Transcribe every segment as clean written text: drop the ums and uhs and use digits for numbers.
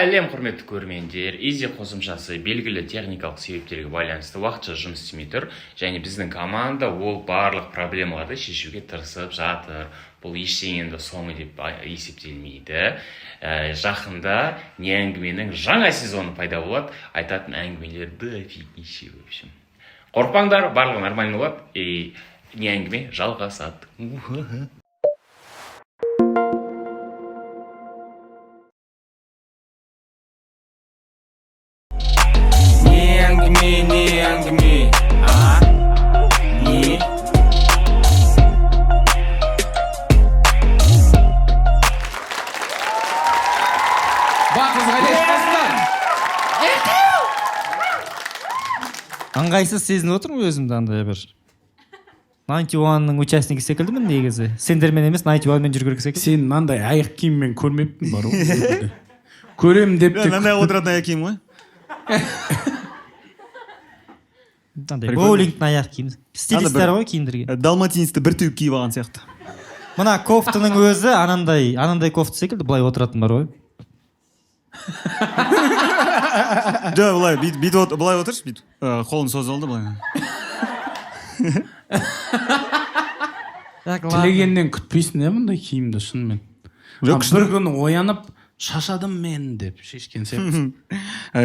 Сәлем құрметті көрермендер. Изи қосымшасы белгілі техникалық себептерге байланысты уақытша жұмыс істемей тұр, және біздің команда ол барлық проблемаларды шешуге тырысып жатыр. Бұл ештеңенің соңы деп есептелмейді. Жақында не әңгіменің жаңа сезоны пайда болады, айтатын әңгімелер дофигища в общем. Қорықпаңдар, барлығы нормально болады. Не әңгіме жалғасады. Не әңгіме, не Бақыз қайдайсыздар? Аңғайсыз сезініп отырмын өзімді андай бір 91-ның участнигі секілдімін негізі. Сендермен емес 91-мен жүргірік секілді. Сен мынандай аяқ киіммен көрмеппін бар ғой. Көрем деп те. Мынандай отыратын аяқ киім ғой. Боулингтің аяқ киім. Стилистер ғой киіндірген. Далматинецті бір теуіп киіп алған сияқты. Мына кофтының өзі анандай кофта секілді, былай отыратын бар ғой. Жоқ, былай былай отыршы, бүйтіп. Қолын созып алды былай. Тілегеннен күтпейсің мұндай киімді шынымен. Бір күні оянып шашадым мен деп шешкен сияқты.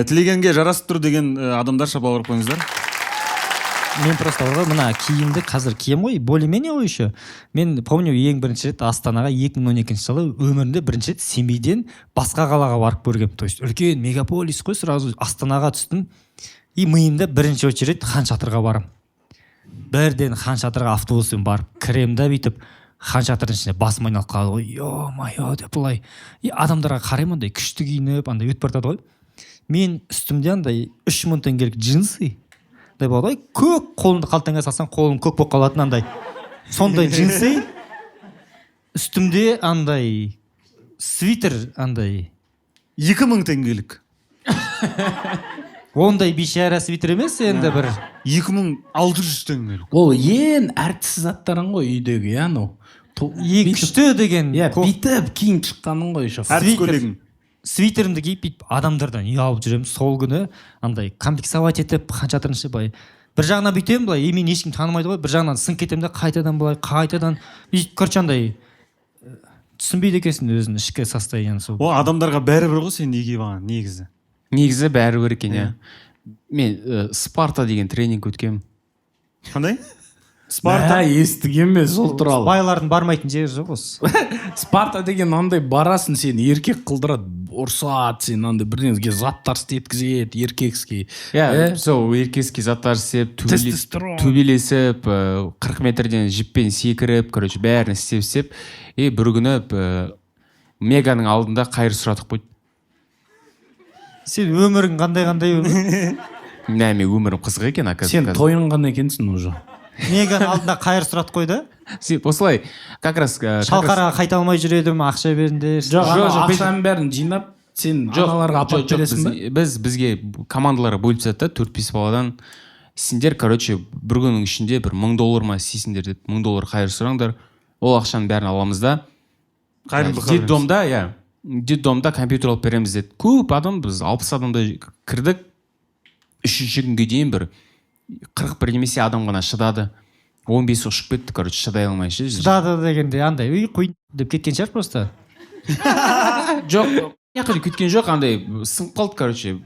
Тілегенге жарасып тұр деген адамдар шапалақ ұрып қойыңыздар. Мен просто ғой мына киімді қазір кием ғой, более-менее ғой еще. Мен помню ең бірінші рет Астанаға 2012 жылы өмірімде бірінші рет Семейден басқа қалаға барып көргем. То есть үлкен мегаполис қой, сразу Астанаға түстім. И миымда бірінші очередь Хан Шатырға барам. Бірден Хан Шатырға автобуспен барып кіремді бүйтіп, Хан Шатырдың ішіне басым айналып қалды ғой. Йо-майо деп былай. И адамдарға қараймын андай күшті киініп, андай өтіп бара жатады ғой. Мен үстімде андай 3000 теңгелік джинсы андай болады ғой, көк, қолыңды қалтаңа салсаң қолың көк болып қалатын андай. Сондай джинсы, үстімде андай свитер андай 2000 теңгелік. Ондай бейшара свитер емес, енді бір 2600 теңгелік. Ол ең әртісіз заттарың ғой үйдегі, ну. күшті деген. Бүйтіп кейін шыққаның ғой еще. Әртіс көйлегің. Свитерімді киіп адамдардан ұялып жүремін. Сол күні андай комплексовать етіп Хан Шатырдың ішіне былай. Бір жағынан бүйтемін былай, мен ешкім танымайды ғой. Бір жағынан сынып кетемін де қайтадан былай, қайтадан короче андай түсінбейді екенсің өзінің ішкі состояниесі. О, адамдарға бәрібір ғой сен неге киіп негізі. Негізі бәрібір екен, иә. Мен Спарта деген тренинг өткем. Қандай? Спарта естіген ме сол туралы? Байлардың бармайтын жері жоқ осы. Спарта деген андай барасын сен еркек қылдырады, ұрсады, сен андай бірдеңеге заттар істеткізеді, еркекский. Иә, сол еркекский заттар істеп, төбелесіп, 40 метрден жіппен секіріп, короче, бәрін істеп, и бір күні Меганың алдында қайыр сұратып қойды. Сен өмірің қандай өмір? Мен өмірім қызық екен, сен тойынған екенсің уже. Меганың алдында қайыр сұратып қойды? Осылай, как раз шалқарға қайта алмай жүр едім, ақша беріңдер. Жоқ, ақшаның бәрін жинап, сен аналарға апарып бересің бе? Бізге командаларға бөліп тастады да, 4-5 баладан. Сендер, короче, бір күннің ішінде бір $1000 ма істейсіңдер деп, $1000 қайыр сұраңдар. Ол ақшаның бәрін аламыз да. Детдомда, иә. Детдомда компьютер алып береміз деді. Көп адам, біз 60 адамда кірдік. 3-ші күнге дейін бір 41 немесе адам ғана шыдады. 15 ұшып кетті, короче, шыдай алмай ше. Шыдады дегенде андай, қойын деп кеткен шығар просто. Жоқ, кеткен жоқ, андай сынып қалды, короче.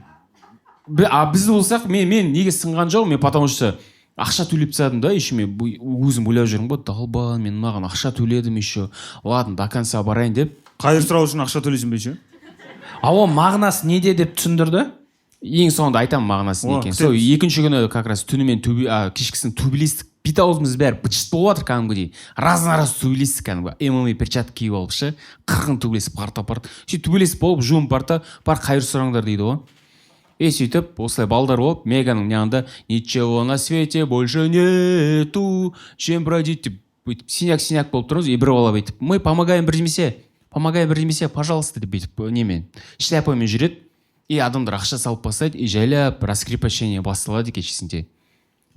Біз болсақ, мен неге сынған жоқ, мен потому что ақша төлеп тастадым да, еще мен өзім ойлап жүрмін ғой, далбан, мен маған ақша төледім еще. Ладно, до конца барайын деп. Қайыр сұрау үшін ақша төлейсің бе ше? О, мағынасы неде деп түсіндірді? Ең соңында айтамын мағынасы не екен. Сол екінші күні как раз түнімен кешкісін төбелестік. Бет аузымыз бәрі быт-шыт болып жатыр кәдімгідей. Раз-нараз төбелестік кәдімгі. ММА перчатка киіп алып ше. Қырғын төбелесіп партап. Төбелесіп болып жуым бар қайыр сұраңдар дейді ғой. Сөйтіп, осылай балдар болып, Меганың маңында ничего на свете больше нету, чем бродить деп бүйтіп синяк болып тұрмыз. И бір бала бүйтіп, мы помогаем бірдемесе, пожалуйста деп бүйтіп немен шляпамен жүреді. И адамдар ақша салып бастайды, и жайлап раскрепощение басталады кешесінде.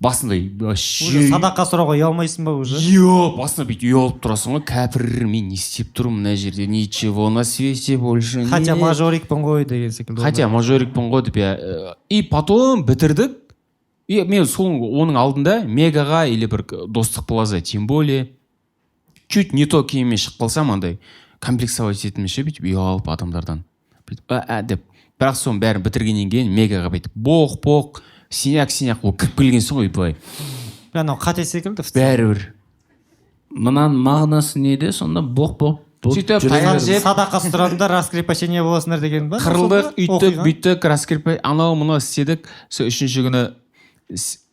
басында уже садақа сұрауға ұялмайсың ба уже? Йо, басында бүйтіп ұялып тұрасың ғой, кәпір, мен не істеп тұрмын мына жерде, ничего на свете больше. Хотя мажорикпін ғой деген секілді. Хотя мажорикпін ғой деп, и потом бітірдік. И мен оның алдында Мегаға или бір достық плаза, тем более чуть не то киіммен шығып қалсам андай комплексовать етмеше бүйтіп ұялып адамдардан деп. Бірақ соның бәрін бітіргеннен кейін Мегаға бүйтіп боқ синяк болып кіріп келгенсің ғой былай. Анау қате секілді. Бәрібір. Мынаның мағынасы неде сонда боқ сөйтіп таяқ жеп садақа сұрадыңдар раскрепощение боласыңдар деген ба? Қырылдық, үйттік, анау мына істедік. Үшінші күні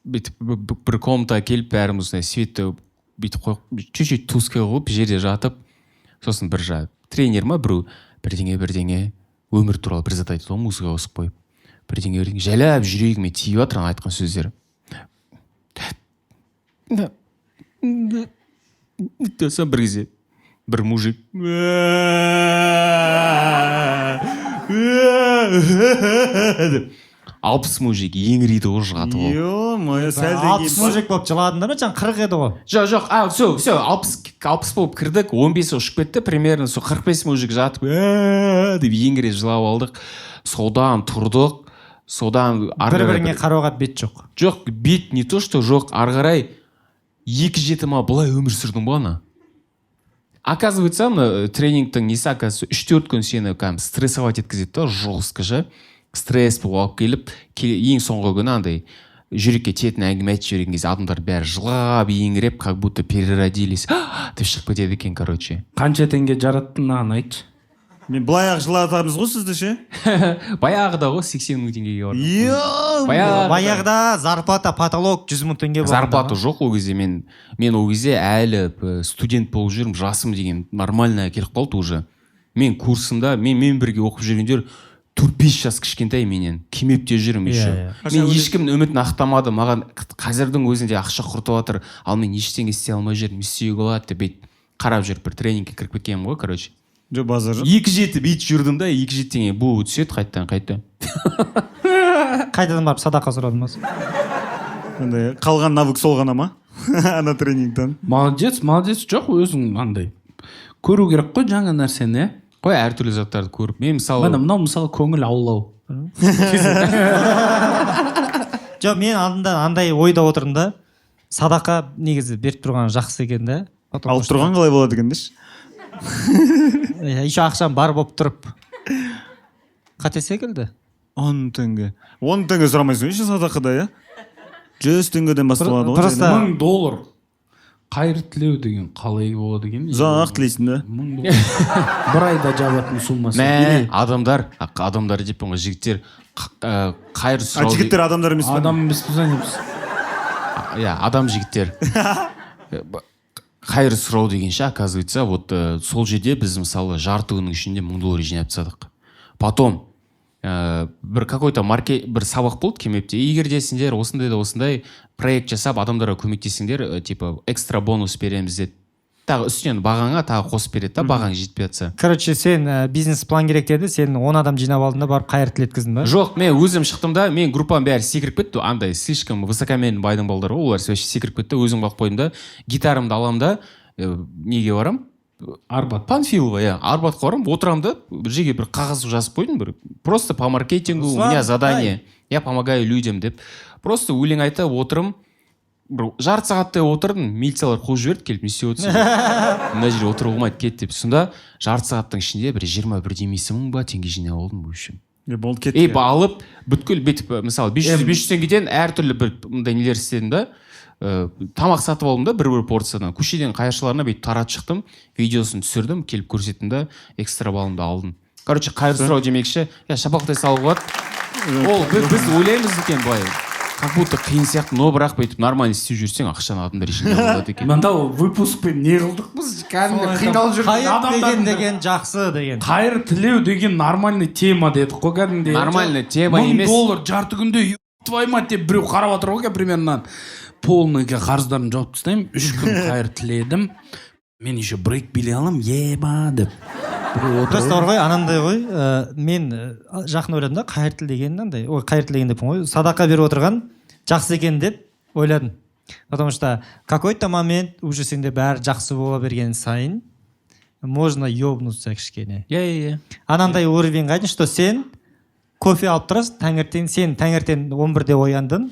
бір комнатаға келіп бәріміз светті бүйтіп қойып, чуть-чуть тускай қойып жерде жатып, сосын бір тренер ма біреу бірдеңе өмір туралы бір зат айтты ғой, музыка қосып қойып, бірдеңе жайлап жүрегіме тиіп жатыр айтқан сөздері. Сосын бір кезде бір мужик алпыс мужик еңірейді ғой жатып алып. Ё-моё, сәлден 60 мужик болып жыладыңдар ма? Жаңа 40 еді ғой. Жоқ, все, 60 болып кірдік, 15 ұшып кетті, примерно сол 45 мужик жатып деп еңіреп жылап алдық. Содан тұрдық, содан бір-біріңе қарауға бет жоқ. Жоқ, бет не то что жоқ, ары қарай 2-7 ма былай өмір сүрдің ба ана. Оказывается, тренингтің несі, оказывается, 3-4 күн сені стрессовать еткізеді да, жестко же. Стресс болып келіп, ең соңғы күні андай жүрекке тиетін әңгіме айтып жіберген кезде адамдар бәрі жылап, еңіреп, как будто переродились деп шығып кетеді екен, короче. Қанша теңге жараттың, ана айтшы. Мен былай-ақ жылатамыз ғой сізді ше? Баяғыда ғой 80 мың теңгеге бардым. Баяғыда зарплата потолок 100 мың теңге болған. Зарплата жоқ ол кезде, мен ол кезде әлі студент болып жүрмін, жасым деген нормально келіп қалды уже. Мен курсымда, мен бірге оқып жүргендер 4-5 жас кішкентай менен кемеп те жүрмін еще. Мен ешкімнің үмітін ақтамады, маған қазірдің өзінде ақша құртып жатыр, ал мен ештеңе істей алмай жүрмін, істеуге болады деп қарап жүріп бір тренингке кіріп кеткенмін ғой, короче. Жоқ, базар жоқ. 2-7 бүйтіп жүрдім да, 2-7 теңге бұл түседі қайтадан. Қайтадан барып садақа сұрадым ба? Қалған навык сол ғана ма? Ана тренингтен. Молодец, жоқ, өзің андай көру керек қой жаңа нәрсені. Қой әртүрлі заттарды көріп. Мен мысалы... Мынау мысалы көңіл аулау. Жоқ, мен алдында андай ойда отырдым да, садақа негізі беріп тұрған жақсы екен да. Алып тұрған қалай болады екен деші? Еще ақшам бар болып тұрып. Қате секілді. 10 теңге. 10 теңге сұрамайсың еще садақада, я? 100 теңгеден басталады ғой. Просто $1000. Қайыр тілеу деген қалай болады екен? Ұзақ тілейсің да. Бір айда жабатын суммасы. Адамдар деп ғой, жігіттер қайыр сұрау. Жігіттер адамдар емес па? Адам емес пе емес? Адам жігіттер. Қайыр сұрау дегенше, оказывается, вот сол жерде біз мысалы жарты күннің ішінде $1000 жинап тастадық. Потом бір какой-то бір сабақ болды кемепте. Егер де сендер осындай проект жасап адамдарға көмектесіңдер, типа экстра бонус береміз деді. Тағы үстінен бағаңа тағы қосып береді да, бағаң жетпей жатса. Короче, сен бизнес-план керек деді, сен 10 адам жинап алдың да барып қайыр тілеткіздің ба? Жоқ, мен өзім шықтым да, мен группам бәрі секіріп кетті, андай слишком высокомерный байдың балдары ғой, олар секіріп кетті, өзім қалып қойдым да, гитарамды аламын да, неге барам? Арбат. Панфилова, Арбатқа барам, отырам да, жерге бір қағаз жазып қойдым, просто по маркетингу, у меня задание, я помогаю людям деп, просто өлең айтып отырым, жарты сағаттай отырдым, милициялар қуып жіберді, келіп не істеп отырсың? Мына жерде отыруға болмайды, кет деп. Сонда жарты сағаттың ішінде бір 21 мың ба теңге жинап алдым в общем. Болды кетті. Алып бүткіл бетіп, мысалы 500 теңгеден әртүрлі бір мындай нелер істедім да, тамақ сатып алдым да, бір порциядан. Көшеден қайыршыларына бүйтіп таратып шықтым, видеосын түсірдім, келіп көрсеттім да, экстра балымды алдым. Короче, қайыр сұрау демекші, шапалақтай салып болады. Ол біз ойлаймыз екен былай. Как будто қиын сияқты, но бірақ бүйтіп нормально істеп жүрсең, ақшаны адамдар ішінде болады екен. Мынау выпускпен не қылдық біз? Кәдімгі қиналып жүрдік. Қайыр деген жақсы деген. Қайыр тілеу деген нормальный тема дедік қой кәдімгідей. Нормальный тема емес. $1000 жарты күнде твою мать деп біреу қарап отыр ғой, примерно полныйға қарыздарымды жауып тастаймын. 3 күн қайыр тіледім. Мен еще брейк билей аламын, еба деп. Просто бар ғой, анандай ғой, мен жақын ойладым да, қайыр тіл деген андай, қайыр тіл деген деппін ғой, садақа беріп отырған жақсы екен деп, ойладым. Потому что какой-то момент уже сенде бәрі жақсы бола берген сайын можно ёбнуться кішкене. Иә. Анандай уровеньға дейін, что сен кофе алып тұрасың, таңертең сен таңертең 11-де ояндың,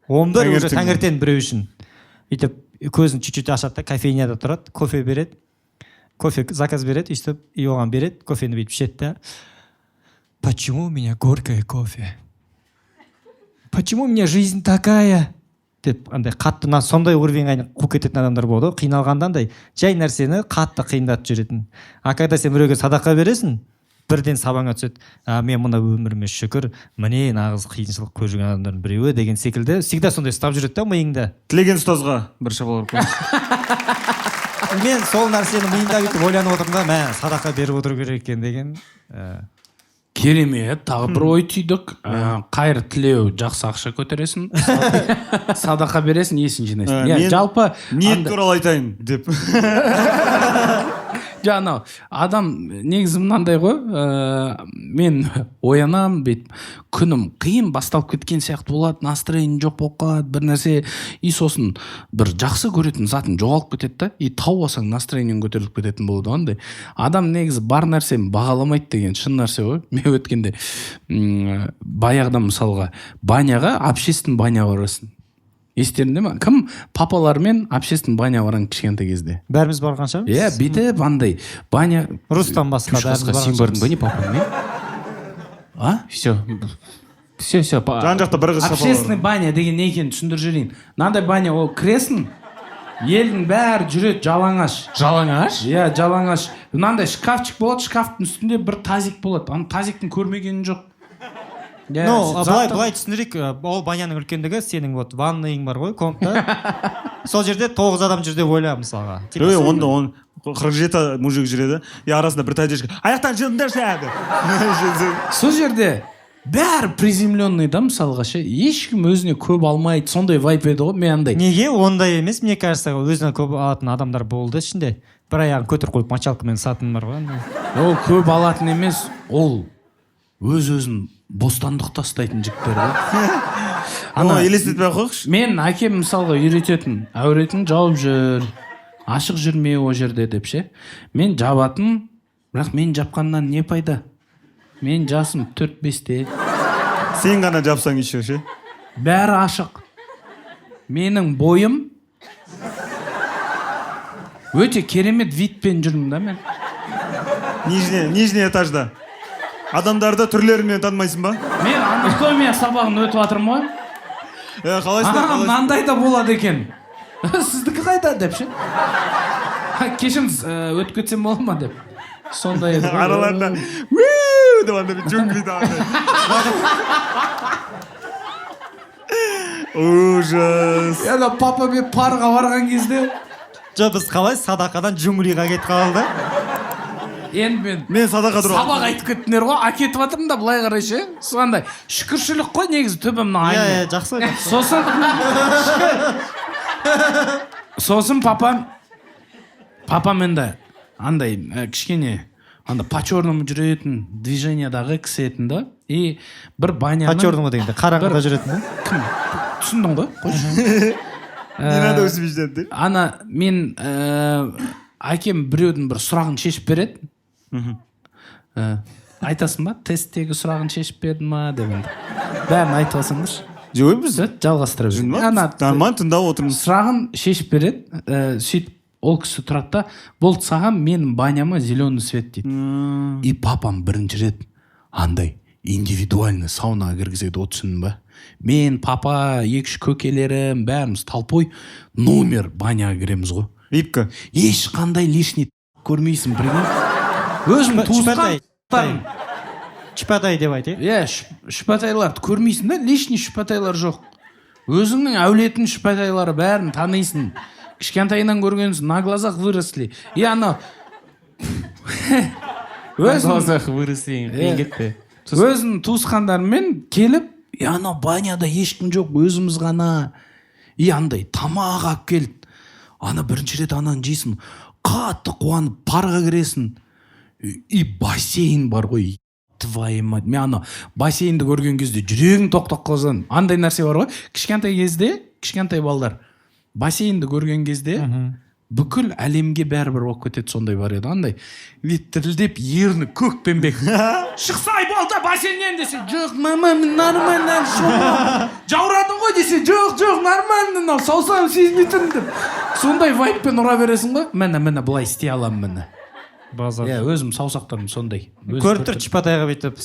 11 уже таңертең біреу үшін. Үйтіп көзін чуть-чуть ашады да, кофейняда тұрады, кофе береді, кофе заказ береді, үйтіп, и оған береді, кофені бүйтіп ішеді да. Почему у меня горькое кофе? Почему у меня жизнь такая? Деп андай қатты сондай уровеньға қуып кететін адамдар болды, қиналғандандай жай нәрсені қатты қиындатып жүретін. А когда сен біреуге садақа бересің, бірден сабаңа түседі. Мен мына өміріме шүкір, міне нағыз қиыншылық көріп жүрген адамдардың біреуі деген секілді всегда сондай ұстап жүреді да миыңда. тілеген ұстазға бір шабал ұрып қойыңыз. Мен сол нәрсені миымда бүйтіп ойланып отырмын да, мә садақа беріп отыру керек екен деген. Керемет, тағы бір ой түйдік. Қайыр тілеу, жақсы ақша көтересің, садақа бересің, есін жинайсың. Жалпы ниет туралы айтайын деп. Анау адам негізі мынандай ғой, мен оянам бет, күнім қиын басталып кеткен сияқты болады, настроение жоқ болып қалады, бір нәрсе, и сосын бір жақсы көретін затын жоғалып кетеді да, и тауып алсаң настроениең көтеріліп кететін болады ондай. Адам негізі бар нәрсені бағаламайды деген шын нәрсе ғой. Мен өткенде баяғыда мысалға баняға, общественный баняға барасың. Естерінде ма? Кім папалармен общественный баня барған кішкентай кезде? Бәріміз барған шығармыз? Иә, бүйтіп андай баня. Рустам басқа бәріміз барған. Сен бардың ба не папамен? Все. Жан жақта бір қыз шапалар. Общественный баня деген не екенін түсіндіріп жіберейін. Мынандай баня, ол кіресің, елдің бәрі жүреді жалаңаш. Жалаңаш? Иә, жалаңаш. Мынандай шкафчик болады, шкафтың үстінде бір тазик болады. Аны тазиктің көрмегенін жоқ. Былай түсіндірейік, ол баняның үлкендігі сенің вот ванныйың бар ғой, комната. Сол жерде 9 адам жүр деп ойла мысалға. Онда 47 мужик жүреді, арасында бір тәжешка аяқтан жындыршы әді. Сол жерде бәрі приземленный да мысалға ше, ешкім өзіне көп алмайды, сондай вайп еді ғой, мен андай. Неге ондай емес, мне кажется, өзіне көп алатын адамдар болды ішінде. Бір аяғын көтеріп қойып мочалкамен сатын бар ғой. Ол көп алатын емес, ол өз-өзін бостандық тастайтын жігіттер ғой. Ана елестетпей қойықшы. Мен әкем мысалға үйрететін, әуретін жауып жүр, ашық жүрме о жерде деп ше. Мен жабатын, бірақ мен жапқаннан не пайда? Мен жасым 4-5-те. Сен ғана жапсаң еще ше. Бәрі ашық. Менің бойым өте керемет витпен жүрмін да мен. Нижний этажда. Адамдарды түрлерінен танымайсың ба? Мен анатомия сабағын өтіп жатырмын ғой. Қалайсыздар? Мынандай да болады екен. Сіздікі қайда деп ше. Кешіміз өтіп кетсем болады ма деп. Сондай еді. Араларында деп анда джунглида андай. Ужас. Яна папа мен парға барған кезде. Біз қалай садақадан джунглиға кетіп қалды. Енді мен садақа тұрам. Сабақ айтып кеттіңдер ғой, әкетіп жатырмын да былай қарай ше. Сондай шүкіршілік қой негізі түбімнің айны. Иә, жақсы. Сосын папам енді андай кішкене анда по черному жүретін движениядағы кісі етін да. И бір баняның... По черному дегенде қараңғыда жүретін да? Кім? Түсіндің ғой? Не надо усмешать деп. Ана мен әкем біреудің бір сұрағын шешіп береді. Айтасың ба? Тесттегі сұрағын шешіп берді ма деп енді. Бәрін айтып алсаңдаршы. Жоқ, біз жалғастыра беремін. Нормально тыңдап отырмыз. Сұрағын шешіп береді. Сөйтіп ол кісі тұрады да, болды саған менің баняма зеленый свет дейді. И папам бірінші рет андай индивидуальный саунаға кіргізеді, о түсіндің ба? Мен, папа, 2-3 көкелерім, бәріміз талпой номер баняға кіреміз ғой. Ипка. Ешқандай лишний көрмейсің, білген? Өзім туысқан. Шүпәтай деп айт, Иә, шүпәтайларды көрмейсің да, лишний шүпәтайлар жоқ. Өзіңнің әулетін шүпәтайлары бәрін танисың. Кішкентайынан көргенсің, на глазах выросли. И ана өзің туысқандармен келіп, и ана баняда ешкім жоқ, өзіміз ғана. И андай тамақ алып келді. Ана бірінші рет ананы жейсің, қатты қуанып парға кіресің. И бассейн бар ғой. Твою мать. Мен ана бассейнді көрген кезде жүрегің тоқтап қалған. Андай нәрсе бар ғой. Кішкентай кезде кішкентай балдар бассейнді көрген кезде бүкіл әлемге бәрібір болып кетеді, сондай бар еді, андай дірілдеп ерні көкпенбек шықсай балда бассейннен десе, жоқ мама нормально жаурадың ғой десе, жоқ нормально саусағым сезбей тұрмын деп сондай вайппен ұра бересің ғой. Міне былай істей аламын, міне базар. иә, өзім саусақтарым сондай. Көріп тұр Чипатайға бүйтіп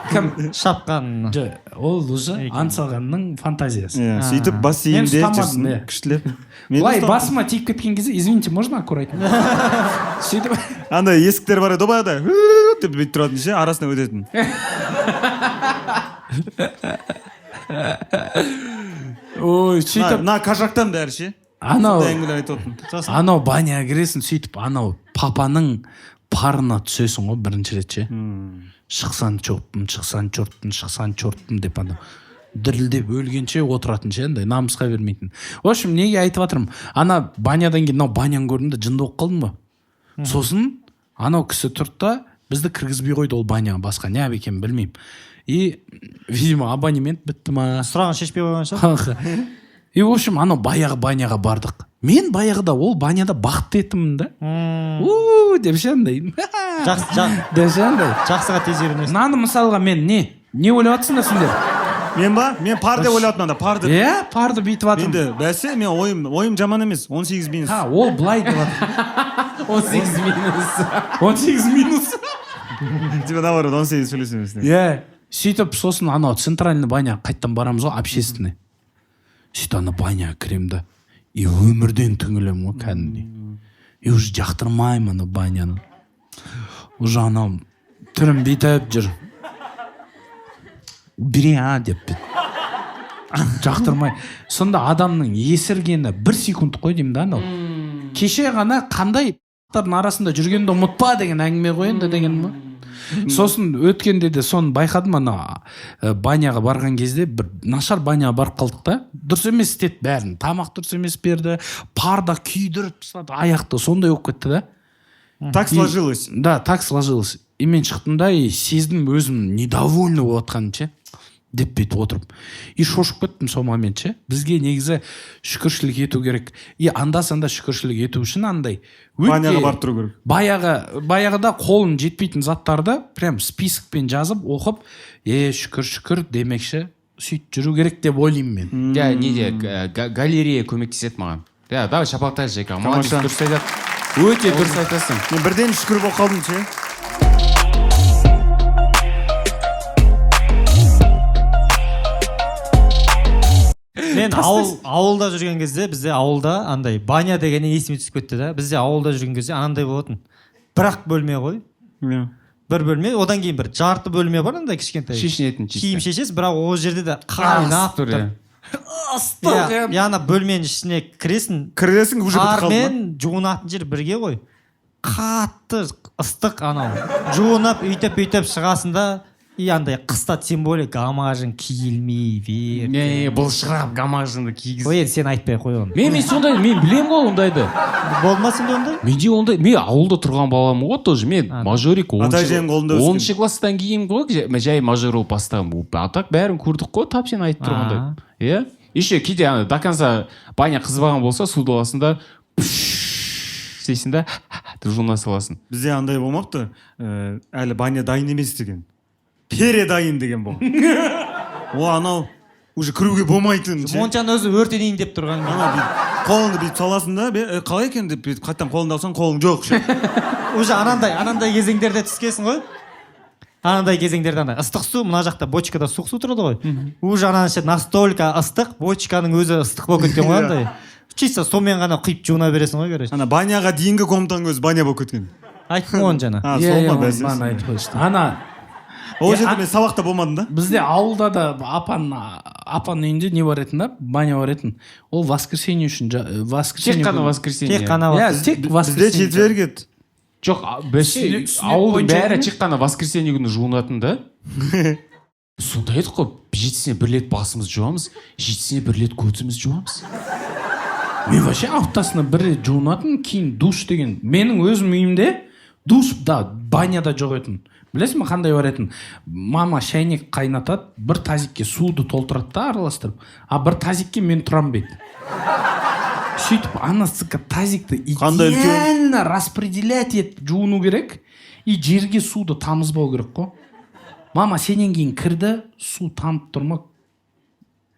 кім шапқан. Ол уже аңсағанның фантазиясы. Сөйтіп бассейнде жүрсің күштілеп. Былай басыма тиіп кеткен кезде, извините, можно аккуратно? Сөйтіп андай есіктер бар еді баяғыда деп бүйтіп тұратын ше, арасына өтетін. ой, сөйтіп Мына кажактан бәрі ше. Анау баняға кіресің, сөйтіп анау папаның парына түсесің ғой бірінші рет ше. Шықсан чорттым деп анау дірілдеп өлгенше отыратын ше, андай намысқа бермейтін. В общем, неге айтып жатырмын, ана банядан кейін мынау баняны көрдім де жынды болып қалдым ба. Сосын анау кісі тұрды да бізді кіргізбей қойды ол баняға, басқа не екенін білмеймін. И видимо абонемент бітті ма, сұрағын шешпей қойған шығар. И в общем анау баяғы баняға бардық. Мен баяғыда ол баняда бақытты етімін да. Деп ше андай. Жақсыға тез үйренесің. Мынаны мысалға мен не ойлап жатсыңдар сендер? Мен ба? Мен парды ойлап жатырмын, парды. Иә, парды бүйтіп жатырмын. Енді бәсе, мен ойым жаман емес, 18 минус. Ол былай деп жатыр. 18 минус. Типа наоборот, 18 плюс емес. Иә. Сөйтіп сосын анау центральный баня қайттан барамыз ғой, общественный. Сөйтіп ана баняға кіремін да. И өмірден түңілемін ғой кәдімгідей. И уже жақтырмаймын ана баняны. Уже анау түрім бүйтіп жүр. Деп жақтырмай. Сонда адамның есіргені 1 секунд қой деймін да анау. Кеше ғана қандай арасында жүргенді ұмытпа деген әңгіме қойынды деген ма? Сосын өткенде де соны байқадым, ана баняға барған кезде бір нашар баняға барып қалдық та, дұрыс емес істеді бәрін, тамақ дұрыс емес берді, парда күйдіріп тастады, аяқты сондай болып кетті да. Так сложилось. Да, так сложилось. И мен шықтым да, и сездім өзім недовольны болып жатқанын ше, деп бүйтіп отырып. И шошып кеттім сол момент ше. Бізге негізі шүкіршілік ету керек. И анда-санда шүкіршілік ету үшін андай баняға барып тұру керек. Баяғыда қолын жетпейтін заттарды прям списокпен жазып оқып, шүкір демекші сөйтіп жүру керек деп ойлаймын мен. Ja, неде галерея көмектеседі маған. Ja, давай шапалақтайық Жека. Молодец, дұрыс айтады. Өте дұрыс айтасың. Мен бірден шүкір болып қалдым ше. Мен ауылда жүрген кезде, бізде ауылда андай баня дегені есіме түсіп кетті да. Бізде ауылда жүрген кезде анандай болатын. Бір-ақ бөлме ғой. Бір бөлме, одан кейін бір жарты бөлме бар андай кішкентай. Шешінетін чисто. Киім шешесіз, бірақ ол жерде де қайнап тұр. Ыстық. Яғни бөлменің ішіне кіресің, уже бітіп қалды ма? қармен жуынатын жер бірге ғой. Қатты ыстық анау. Жуынып, үйтіп шығасың да. И андай қыста тем более гамажың киілмей бер. Бұл шығарап гамажыңды кигіз. Ой, енді сен айтпай қой оны. Мен сондай, мен білем ғой ондайды. Болмасын ондай? Менде ондай, мен ауылда тұрған балам ғой тоже. Мен мажорик 10 класстан кейін ғой, жай мажор болып бастағым. Атақ бәрін көрдік қой, тап сен айтып тұрғандай. Иә? Еще кейде до конца баня қызбаған болса, суды аласың істейсің да, жуына саласың. Бізде андай болмақты, әлі баня дайын емес деген. Передайын деген бол. Анау уже кіруге болмайтын. Моншаның өзі өртенейін деп тұрған. Қолыңды бүйтіп саласың да, қалай екен деп бүйтіп қайттан қолыңды алсаң қолың жоқ. Уже анандай кезеңдерде түскесің ғой. Анандай кезеңдерде ыстық су, мына жақта бочкада суық су тұрады ғой. Уже ананша настолько ыстық, бочканың өзі ыстық болып кеткен ғой андай. Чисто сонымен ғана құйып жуына бересің ғой, короче. Ана баняға дейінгі комнатаның өзі баня болып кеткен. Айттым оны жаңа. Сол ма бәсес? Ол жерде мен сабақта болмадым да. Бізде ауылда да апаның үйінде не бар етін да, баня бар етін. Ол воскресенье үшін, тек қана воскресенье. Тек бізде четверг еді. Жоқ, ауылдың бәрі тек қана воскресенье күні жуынатын да. Сонда еді қой, жетісіне 1 рет басымыз жуамыз, жетісіне 1 рет көзіміз жуамыз. Мен вообще аптасына 1 рет жуынатын, кейін душ деген. Менің өзім үйімде душта баняда жоқ етін. Білесің ма қандай бар етін? Мама шайнек қайнатады, бір тазикке суды толтырады да араластырып, а бір тазикке мен тұрам бейді. Сөйтіп анасыка тазикті идеально распределять етіп жуыну керек, и жерге суды тамызбау керек қой. Мама сенен кейін кірді, су тамып тұрма,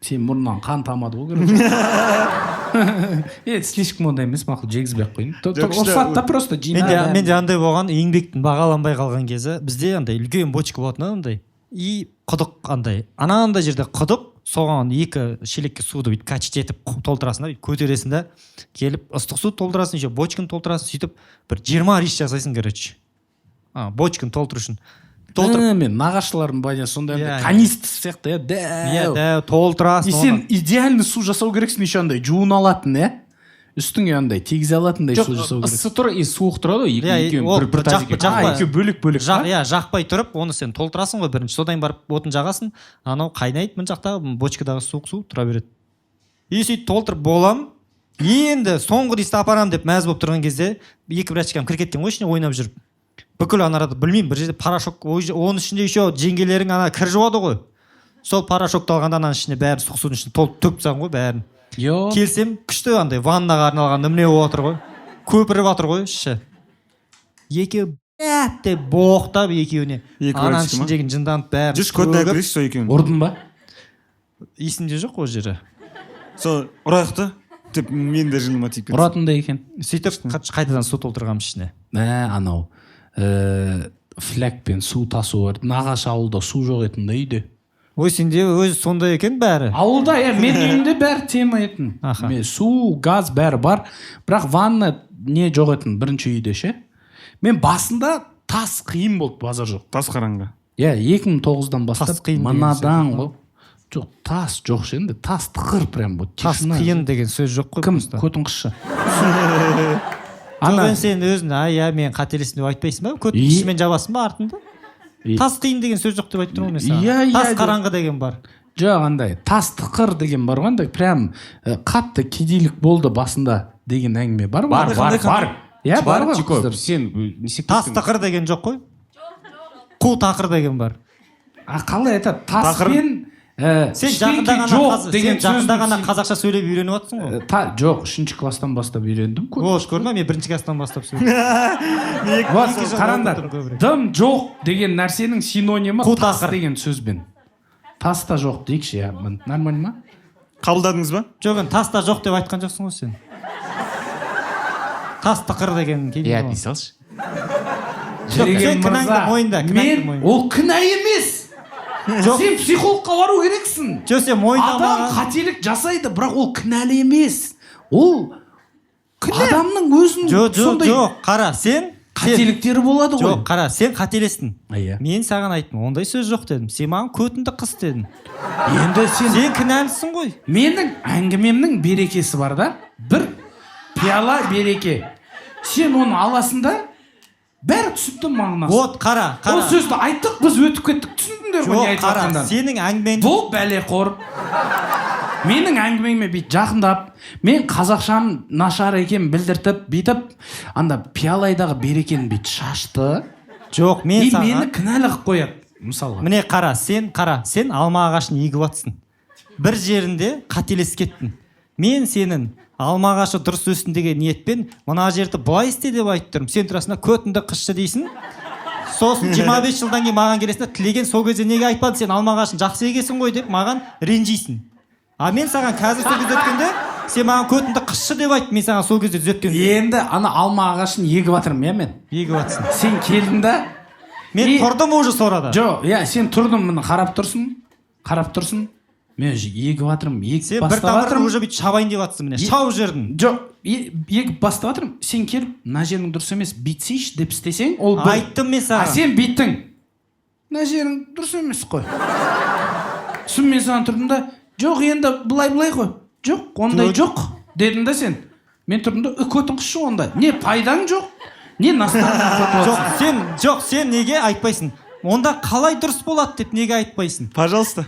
сен мұрнынан қан тамады ол керек. Слишком ондай емес, мақұл жегізбей ақ қойын. Ұрсатта просто жинады. Менде андай болған, еңбектің бағаланбай қалған кезі, бізде андай үлкен бочка болатын андай, и құдық андай, анандай жерде құдық, соған 2 шелекке суды бүйтіп качить етіп толтырасың да, көтересің да, келіп ыстық су толтырасың, еще бочканы толтырасың, сөйтіп бір 20 рис жасайсың, короче. Бочканы толтыру үшін. Мен нағашылардың баня сондай канистр сияқты, дәу толтырасың. Сен идеальный су жасау керексің, еще андай жуын алатын, үстіңе андай тегізе алатындай су жасау керек. Ыссы тұр, суық тұрады, бір тазикке. Бөлек. Жақпай тұрып, оны сен толтырасың ғой бірінші, содан барып отын жағасың, анау қайнайды, мына жақта бочкадағы суық су тұра береді. И сөйтіп толтырып болам, енді соңғы ристі апарам деп мәз болып тұрған кезде, 2 братчикам кіріп кеткен ғой ішіне ойнап жүріп. Бүкіл анарады білмеймін, бір жерде порошок, оның ішінде еще жеңгелерің ана кір жуады ғой. Сол порошокты алғанда ананың ішіне бәрін суық судың ішіне толып төкіп тастаған ғой бәрін. Келсем, күшті андай ваннаға арналған міне отыр ғой. Көпіріп отыр ғой іші. Екеуі бәтте боқтап екеуіне. Ананың ішіндегі жынданып бәрін. Жүз көтіне кіріш сол екеуін. Ұрдың ба? Есімде жоқ ол жері. Сол ұраяқты деп мен де жыныма тиіп кетті. Ұратында екен. Сөйтіп қайтадан су толтырғам ішіне. Анау флягпен су тасу бар. Нағашы ауылда су жоқ етін да үйде. Ой, сенде өзі сондай екен бәрі. Ауылда, мен үйімде бәрі тема етін. Су, газ бәрі бар. Бірақ ванна не жоқ етін бірінші үйде ше. Мен басында тас қиын болды, базар жоқ. Тас қараңғы. 2009-дан бастап мынадан ғой. Жоқ, тас жоқ ше, енді тас тықыр прям бұл. Тас қиын деген сөз жоқ қой. Кім? Көтін қысшы. Жоқ, сен өзің, мен қателесін деп айтпайсың ба? Көтін қышымен жабасың ба артында? Тас қиын деген сөз жоқ деп айтып тұрмын мен. Тас қараңғы деген бар. Жоқ, андай тас тықыр деген бар ғой, андай прям қатты кедейлік болды басында деген әңгіме бар ма? Бар. Иә, бар ғой. Сен тас тықыр деген жоқ қой. Қу тақыр деген бар. Қалай айтады? Таспен сен жақында ғана қазақша сөйлеп үйреніп жатсың ғой. Жоқ, 3-ші класстан бастап үйрендім. Көрме, мен 1-ші класстан бастап сөйледім. Қараңдар, дым жоқ деген нәрсенің синонимі тас деген сөзбен. Тас та жоқ дейікші, нормально ма? Қабылдадыңыз ба? Жоқ, тас та жоқ деп айтқан жоқсың ғой сен. Тас тықыр деген кейін. Иә, дей салшы. Сен кінәңді мойында. Ол кінә емес. Сен психологқа бару керексің. Жоқ, сен мойындамаған. Адам қателік жасайды, бірақ ол кінәлі емес. Ол адамның өзін сондай. Жоқ, қара, сен қателіктері болады ғой. Жоқ, қара, сен қателестің. Мен саған айттым, ондай сөз жоқ дедім. Сен маған көтінді қыс дедің. Енді сен кінәлісің ғой. Менің әңгімемнің берекесі бар да, бір пиала береке. Сен оны аласың да, бәрі түсінді мағынасы. Вот, қара. Ол сөзді айттық, біз өтіп кеттік, түсіндіңдер ғой не айтып жатқандан. Сенің әңгімең бұл бәлеқор. Менің әңгімеме бүйтіп жақындап, мен қазақшам нашар екен білдіртіп, бүйтіп, анда пиалайдағы берекені бүйтіп шашты. Жоқ, мен саған. Мені кінәлі қылып қояды, мысалға. Міне сен алма ағашын егіп жатсың. Бір жерінде қателесіп кеттің. Мен сенің алма ағашы дұрыс өссін деген ниетпен мына жерді былай істе деп айтып тұрмын. Сен тұрасың да көтінді қысшы дейсің. Сосын 25 жылдан кейін маған келесің да тілеген сол кезде неге айтпадың, сен алма ағашын жақсы егесің ғой деп маған ренжисің. А мен саған қазір сол кезде өткенде сен маған көтінді қысшы деп айттың, мен саған сол кезде түзеткенде. Енді ана алма ағашын егіп жатырмын, иә мен. Егіп жатсың. Сен келдің да. Мен тұрдым уже сорада. Жоқ, иә, сен тұрдың, міне қарап тұрсың. Мен егіп жатырмын, егіп бастап жатырмын. Сен бір тамырын уже бүйтіп шабайын деп жатсың, міне шауып жібердің. Жоқ, егіп бастап жатырмын. Сен келіп, мына жерің дұрыс емес, бүйтсейші деп істесең, ол бір. Айттым мен саған. А сен бүйттің. Мына жерің дұрыс емес қой. Сосын мен саған тұрдым да, жоқ, енді былай қой. Жоқ, ондай жоқ дедің да сен. Мен тұрдым да, көтін қысшы онда. Не пайдаң жоқ, не настарың. Жоқ, сен неге айтпайсың? Онда қалай дұрыс болады деп неге айтпайсың? Пожалуйста.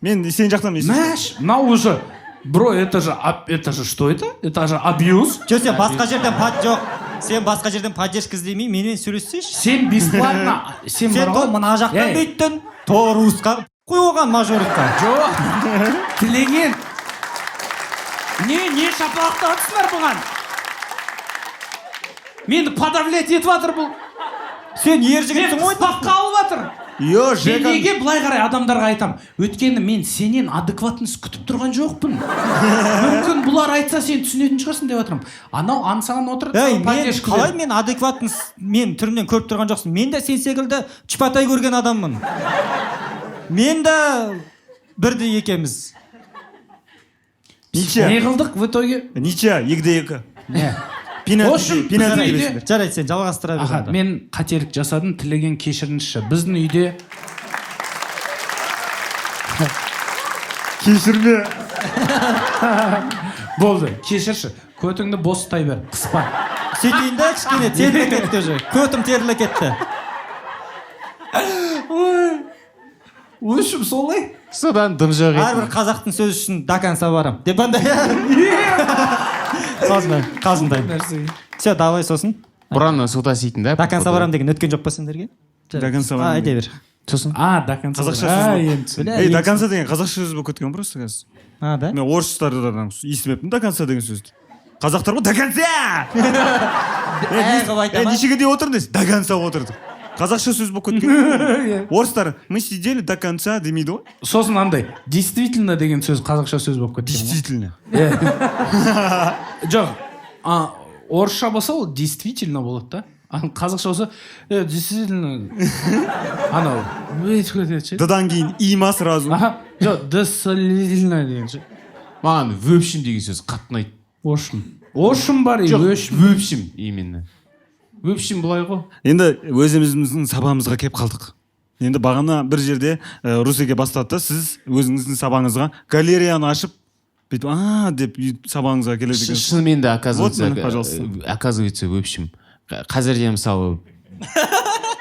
Мен сен жақтан Мәш, мынау уже, бро, это же что это? Это же абьюз. Жоқ, сен басқа жерден жоқ. сен басқа жерден поддержка іздемей менімен сөйлессейші. сен бесплатно сен Сен то мына жақтан бүйттің, то русқа қой оған мажоритқа. жоқ тілеген не шапалақтатсыңдар бұған мені подавлять етіп жатыр бұл Сен ер жігітсің ғой. қыспаққа алып жатыр Йо, мен неге былай қарай адамдарға айтам өйткені мен сенен адекватность күтіп тұрған жоқпын мүмкін бұлар айтса сен түсінетін шығарсың деп жатырмын анау аңсаған отырады Ей, мен қалай мен адекватын мен түрімнен көріп тұрған жоқсың. Мен де сен секілді чупатай көрген адаммын. Мен де бірдей екеміз. Ниче. не қылдық в итоге Ниче, 2-2. не Пенальти жарайды. бересіңдер. Жарайды, сен жалғастыра аха бер. мен қателік жасадым тілеген кешіріңізші біздің үйде Кешірме. болды кешірші көтіңді бос ұстай бер қыспа Сөйтейін да кішкене теріле кетті уже. Көтім теріле кетті. өшім солай содан дым жоқ Әрбір қазақтың сөзі үшін до конца барам. Деп андай. Қалжыңдаймын. нәрсе Все, давай сосын. бұран су таситын да До конца барам деген өткен жоқ па сендерге? До конца барам Айта бер. сосын до конца Қазақша енді Ей, до конца деген қазақша сөз болып кеткен просто қазір. Да? Мен орыстардан естімеппін до конца деген сөзді. Қазақтар ба до конца? Нешеге де отырдыңыз? До конца отырдық. Қазақша сөз болып кеткен. Орыстар, мы сидели до конца демейді ғой. сосын андай действительно деген сөз қазақша сөз болып кеткен Действительно. жоқ орысша болса ол действительно болады да қазақша болса действительно анау Дадан кейін има сразу. аха жоқ действительно деген ше маған в общем деген сөз қатты ұнайды ошым бар и жоқ в общем именно в общем былай ғой Енді өзіміздің сабағымызға кеп қалдық. Енді бағана бір жерде Русеге бастады да, сіз өзіңіздің сабағыңызға галереяны ашып, бүйтіп, деп сабағыңызға келеді екен. шынымен де Вот міне, пожалуйста. оказывается в общем қазір де мысалы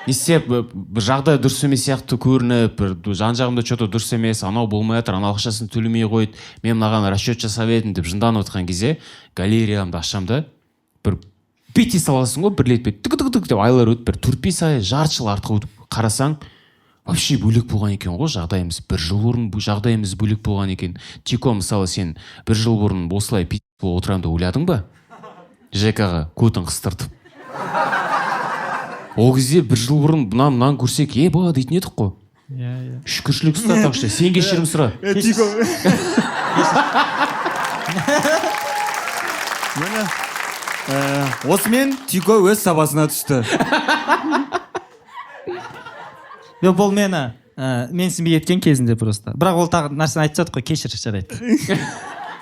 не істеп бір жағдай дұрыс емес сияқты көрініп бір жан жағымда что-то дұрыс емес анау болмай жатыр анау ақшасын төлемей қойды мен мынаған расчет жасап едім деп жынданып отқан кезде галереямды ашамын да бір бүйте саласың ғой бір лет тік деп айлар өтіп бір 4-5 ай жарты жыл артқа өтіп қарасаң вообще бөлек болған екен ғой жағдайымыз бір жыл бұрын жағдайымыз бөлек болған екен Тико мысалы сен бір жыл бұрын осылай болып отырамын деп ойладың ба ЖК-ға көтін қыстыртып ол кезде бір жыл бұрын мынаны көрсек ба дейтін едік қой шүкіршілік ұста так что сен кешірім сұра Тико. Осымен Тико өз сабасына түсті. Бұл мені менсінбей еткен кезінде просто. Бірақ ол тағы нәрсені айтып жатыр ғой, кешір жарайды.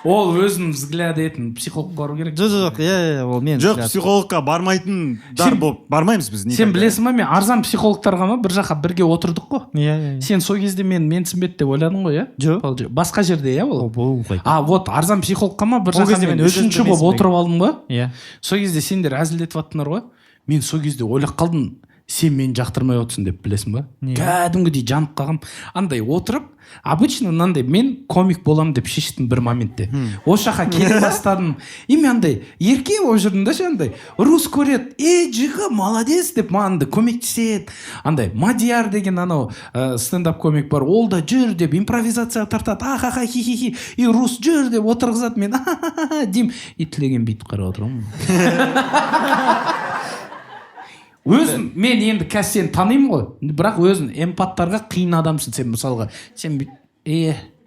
ол өзінің взгляд етін психологқа бару керек Жоқ, ол мен. Жоқ, психологқа бармайтын дар болып бармаймыз біз. сен білесің ба мен арзан психологтарға ма бір жаққа бірге отырдық қой Иә. сен сол кезде мен менсінбеді деп ойладың ғой иә Жоқ. басқа жерде иә ол Бұл вот арзан психологқа ма бір Ол жаққа кезде мен мен өзімді үшінші болып менсінбеген. отырып алдым ғой Иә. сол кезде сендер әзілдетіп жаттыңдар ғой мен сол кезде ойлап қалдым сен мені жақтырмай отырсың деп білесің ба кәдімгідей жанып қалғам андай отырып обычно мынандай мен комик боламын деп шештім бір моментте осы жаққа келе бастадым и мен андай ерке болып жүрдім да ше андай рус көреді жиға молодец деп маған андай көмектеседі андай мадияр деген анау стендап комик бар ол да жүр деп импровизация тартады ахаха хи и рус жүр деп отырғызады мен деймін и тілеген бүйтіп қарап отырамын өзім мен енді қазір сені танимын ғой бірақ өзің эмпаттарға қиын адамсың сен мысалға сен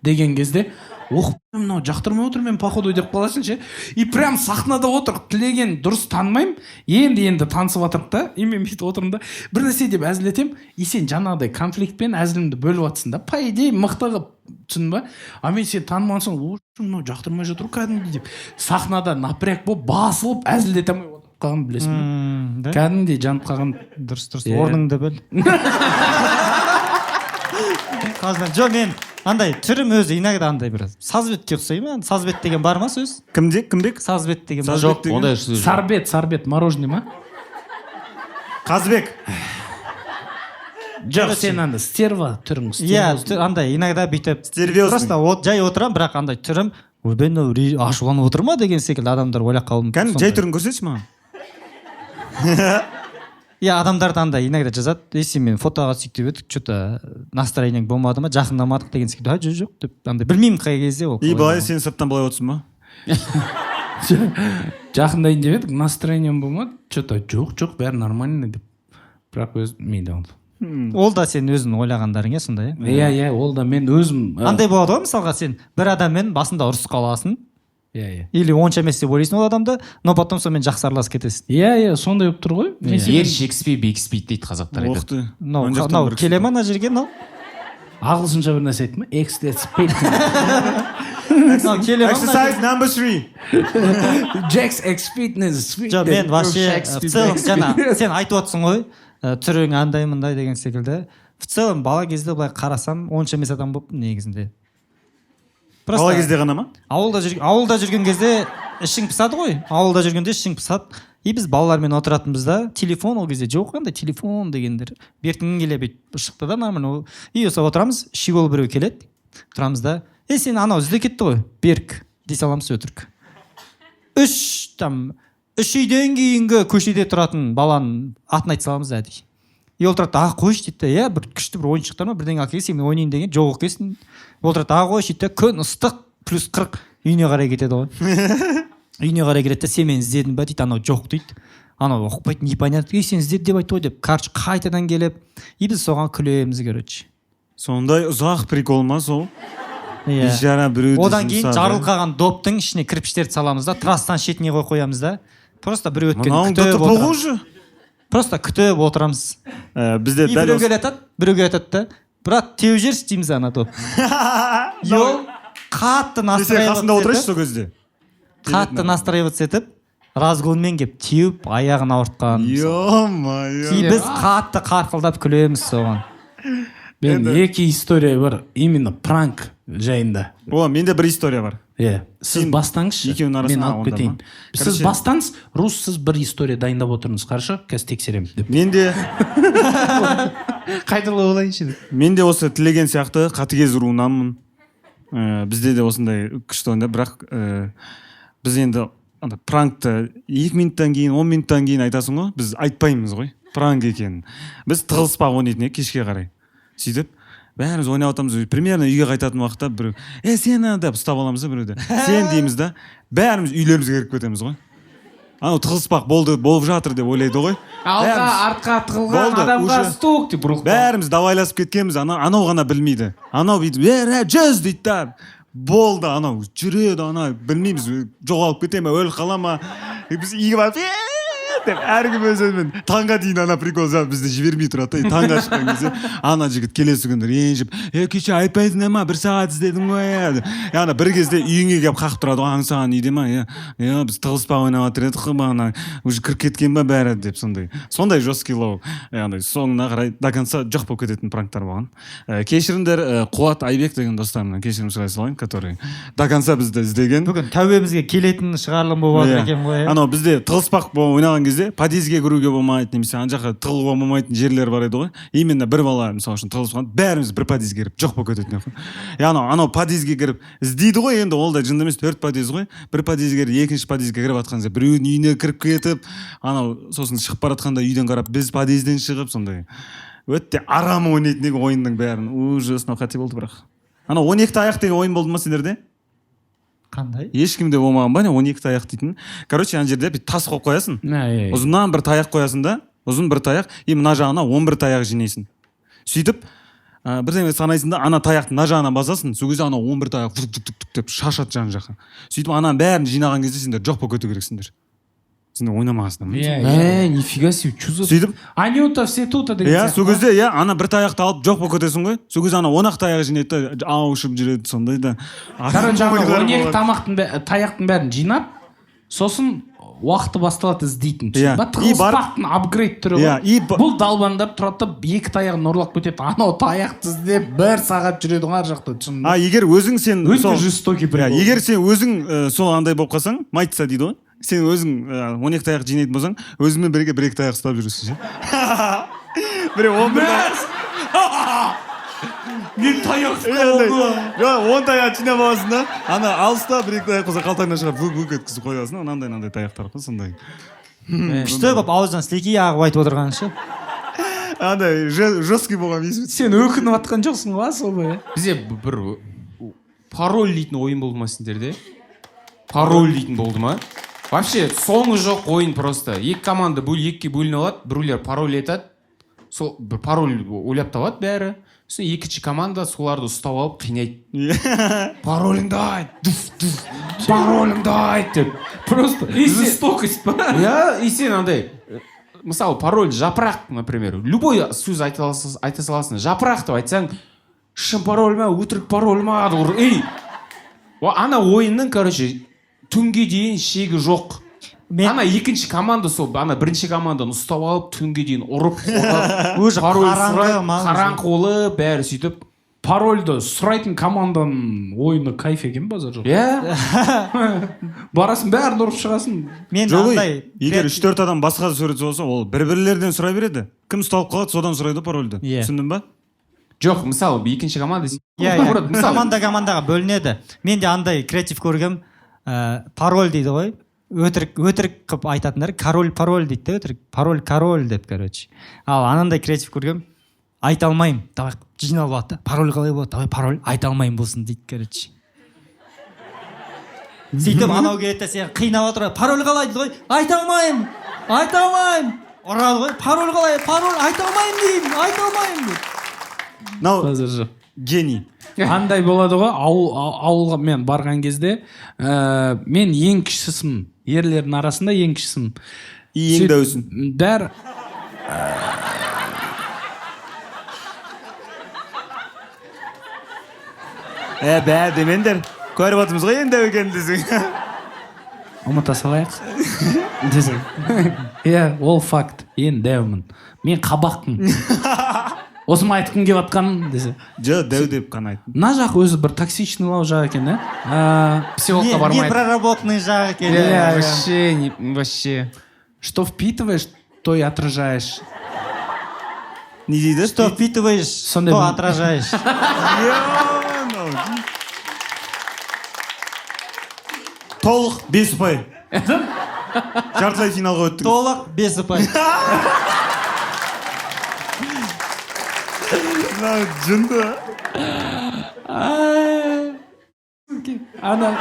деген кезде мынау жақтырмай отыр мен походу деп қаласың ше и прям сахнада отырып тілеген дұрыс танымаймын енді танысып жатырмық та и мен бүйтіп отырмын да бір нәрсе деп әзілетемін и сен жаңағыдай конфликтпен әзілімді бөліп жатрсың да по идее мықты қылып түсіндің ба а мен сен танымасаң мынау жақтырмай жатыр кәдімгідей деп сахнада напряг болып басылып әзілдете алмай қалған білесің бе кәдімгідей жанып қалған дұрыс орныңды біл. Жоқ, мен андай түрім өзі иногда андай бір сазбетке ұқсаймын. Сазбет деген бар ма сөз? Кімбек? Сазбет деген бар. жоқ ондай сөз жоқ сарбет мороженый ма Қазбек. жоқ сен андай стерва түрің Иә, андай иногда бүйтіп Стервиозный. просто жай отырамын, бірақ андай түрім ашуланып отыр ма деген секілді адамдар ойлап қалдым. Кәдімгі жай түрін көрсетші маған. иә адамдар андай иногда жазады если мен фотоға түсейік деп едік че то настроениең болмады ма жақындамадық деген секілді жоқ деп андай білмеймін қай кезде ол и былай сен сырттан былай отырсың ба жақындайын деп едік настроением болмады че то жоқ бәрі нормально деп бірақ өз мейлі болды ол да сен өзің ойлағандарың иә сондай иә ол да мен өзім андай болады ғой мысалға сен бір адаммен басында ұрысып қаласың иә или онша емес деп ойлайсың ол адамды но потом сонымен жақсы араласып кетесің иә сондай болып тұр ғой ер шекіспей бекіспейді дейді қазақтар айтады оқты мынау келе ма ана жерге мынау ағылшынша бір нәрсе айтты ма exercise number 3 Jack's X-Fitness жоқ мен вообще в целом жаңа сен айтып отырсың ғой түрің андай мындай деген секілді в целом бала кезде былай қарасам онша емес адам болыппын негізінде бала кезде ғана ма ауылда жүрген кезде ішің пысады ғой ауылда жүргенде ішің пысады и біз балалармен отыратынбыз да телефон ол кезде жоқ қандай телефон дегендер бертін келе бүйтіп шықты да нормально и осылай отырамыз щегол біреу келеді тұрамыз да сен анау ізде кетті ғой берік дей саламыз өтірік үш үйден кейінгі көшеде тұратын баланың атын айта саламыз әдейі и ол тұрады қойшы дейді бір күшті бір ойыншықтар ма бірдеңе алып келген сен ойнайын деген жоқ екенсің ол тұрады қойшы дейді күн ыстық +40 үйіне қарай кетеді ғой үйіне қарай келеді да сен мені іздедің ба дейді анау жоқ дейді анау ұқпайды непонятно сен іздеді деп айтты ғой деп короче қайтадан келіп и біз соған күлеміз короче сондай ұзақ прикол ма сол иә бейшара біреуді одан кейін жарылқаған доптың ішіне кірпіштерді саламыз да трассаның шетіне қоямыз да просто біреу өткенін күтіп отырамыз просто күтіп отырамыз бізде біреуге айтады да брат теуіп жіберші дейміз ана доп и ол қатты қасында отырайшы сол кезде қатты настраиваться етіп разгонмен келіп теуіп аяғын ауыртқан е-мое и біз қатты қарқылдап күлеміз соған мен екі история бар именно пранк жайында менде бір история бар иә сіз бастаңызшы екеуінің мен арасына алып кетейін сіз бастаңыз рус сіз бір история дайындап отырыңыз қарашы қазір тексеремін деп менде қайталап алайыншы деп мен де осы тілеген сияқты қатыгез руынанмын бізде де осындай күшті ойындар бірақ біз енді пранкты 2 минуттан кейін 10 минуттан кейін айтасың ғой біз айтпаймыз ғой пранк екенін біз тығылыспақ ойнайтын едік кешке қарай сөйтіп бәріміз ойнап жатамыз примерно үйге қайтатын уақытта біреу сен деп ұстап аламыз да біреуді сен дейміз да бәріміз үйлерімізге кіріп кетеміз ғой анау тығылыспақ болып жатыр деп ойлайды ғой алға артқа тығылған адамға стук деп бәріміз давайласып кеткенбіз анау ғана білмейді анау бүйтіп жүз дейді да болды анау жүреді білмейміз жоғалып кете ма өліп қала ма біз үйге барып деп әркім өзімен таңға дейін прикол жазып бізді жібермей тұрады да таңға шыққан кезде ана жігіт келесі күні ренжіп кеше айтпайсың ма 1 сағат іздедің ғой бір кезде үйіңе келіп қақып тұрады ғой саған үйде ма біз тығылыспақ ойнап жатыр едік қой уже кіріп кеткен ба бәрі деп сондай жесткилау соңына қарай до конца жоқ болып кететін пранктар болған кешіріңдер қуат айбек деген достарымнан кешірім сұрай салайын который до конца бізді іздеген бүгін тәубемізге келетін шығарылым болып жатыр екен ғой анау бізде тығылыспақ ойнаған кезде подъездге кіруге болмайды немесе ана жаққа тығылуға болмайтын жерлер бар еді ғой именно бір бала мысалы үшін тығылысқан бәріміз бір подъездге кіріп жоқ болып кететін анау подъездге кіріп іздейді ғой енді ол да жынды емес 4 подъезд ғой бір подъездге кіріп екінші подъездге кіріп жатқан кезде біреудің үйіне кіріп кетіп анау сосын шығып бара жатқанда үйден қарап біз подъезден шығып сондай өте арам ойнайтын едік ойынның бәрін ужасно қате болды бірақ анау 12 таяқ деген ойын болды ма сендерде қандай ешкімде болмаған ба 12 таяқ дейтін короче ана жерде тас қойып қоясың ұзыннан бір таяқ қоясың да ұзын бір таяқ и мына жағына 11 таяқ жинайсың сөйтіп бірдеңе санайсың да ана таяқты мына жағына басасың сол кезде анау 11 таяқ деп шашады жан жаққа сөйтіп ананың бәрін жинаған кезде сендер жоқ болып кету керексіңдер сендер ойнамағансыңдар нифига себе сөйтіп анюта все тут деген сол кезде ана бір таяқты алып жоқ болып кетесің ғой сол кезде ана 10 таяқ жинайды да ауышып жүреді сондай да короче 12 таяқтың бәрін жинап сосын уақыты басталады іздейтін тығылыспақтың апгрейд түрі ғой бұл далбаңдап тұрады да 2 таяғын ұрлап кетеді анау таяқты іздеп 1 сағат жүреді ғой ар жақта егер өзің сен өте жестокий егер сен өзің сол андай болып қалсаң майтса дейді ғой сен өзің 12 таяқ жинайтын болсаң өзіңмен бірге 1-2 таяқ ұстап жүресің ше біреу 11 мен таяқ 10 таяқ жинап аласың да ана алыста 1-2 таяқ болса қалтаңнан шығарып өткізіп қоясың мынандай таяқтар ғой сондай күшті болып аузынан сілекей ағып айтып отырған ше. андай жесткий болған емес пе? сен өкініп жатқан жоқсың ба собой? Бізде бір пароль дейтін ойын болды ма сендерде? Пароль дейтін болды ма? Вообще соңы жоқ ойын просто. Екі команда екіге бөлініп алады, біреулер пароль айтады. Сол бір пароль ойлап табады бәрі. Сосын екінші команда соларды ұстап алып қинайды. Пароліңді айт, пароліңді айт деп. Просто жестокость па? Иә, и сен андай мысалы пароль жапырақ, например, любой сөз айта саласың. Жапырақ деп айтсаң, шын пароль ма, өтірік пароль ма? Ей, ана ойынның, короче, түнге дейін шегі жоқ. Ана екінші команда сол, ана бірінші команданы ұстап алып, түнге дейін ұрып, қараңқолы, бәрі сөйтіп. Парольді сұрайтын команданың ойыны кайф екен ба жоқ? Барасың, бәрін ұрып шығасың. Мен андай егер 3-4 адам басқа сурет болса, ол бір-бірлерден сұрай береді. Кім ұсталып қалады, содан сұрайды парольді. Түсіндің ба? Жоқ, мысалы, екінші команда командаға бөлінеді. Мен де андай креатив көргем, пароль дейді ғой. Өтірік қып айтатындар, пароль дейді, өтірік. Пароль деп, короче. Ал анандай креатив көргем, айта алмайым. Давай жиналып алады. Пароль қалай болады? Давай пароль айта алмайым болсын дейді, короче. Сөйтіп анау келеді, сен қинап отыр. Пароль қалай дейді ғой? Айта алмайым. Ұрады ғой. Пароль қалай? Пароль айта алмайым дейді. Нау гений. Андай болады ғой, ауылға мен барған кезде, мен ең кішісім, ерлердің арасында ең кішісім. Ең дәусің. Бәр Бә демендер. Көріп отырмыз ғой ең дәу екенін десең. ұмыта салайық десең. Иә, ол факт. Ең дәумін. Мен қабақпын. Осыны айтқым келіп жатқаным десе. Жоқ, дәу деп қана айттым. Мына жақ өзі бір токсичный жақ екен, психологқа бармайды. Непроработанный жақ екен. Вообще. Что впитываешь, то и отражаешь. Не дейді? Что впитываешь, то отражаешь. Толық 5 ұпай. Жартылай финалға өттік. Толық 5 ұпай. Жынды. Ана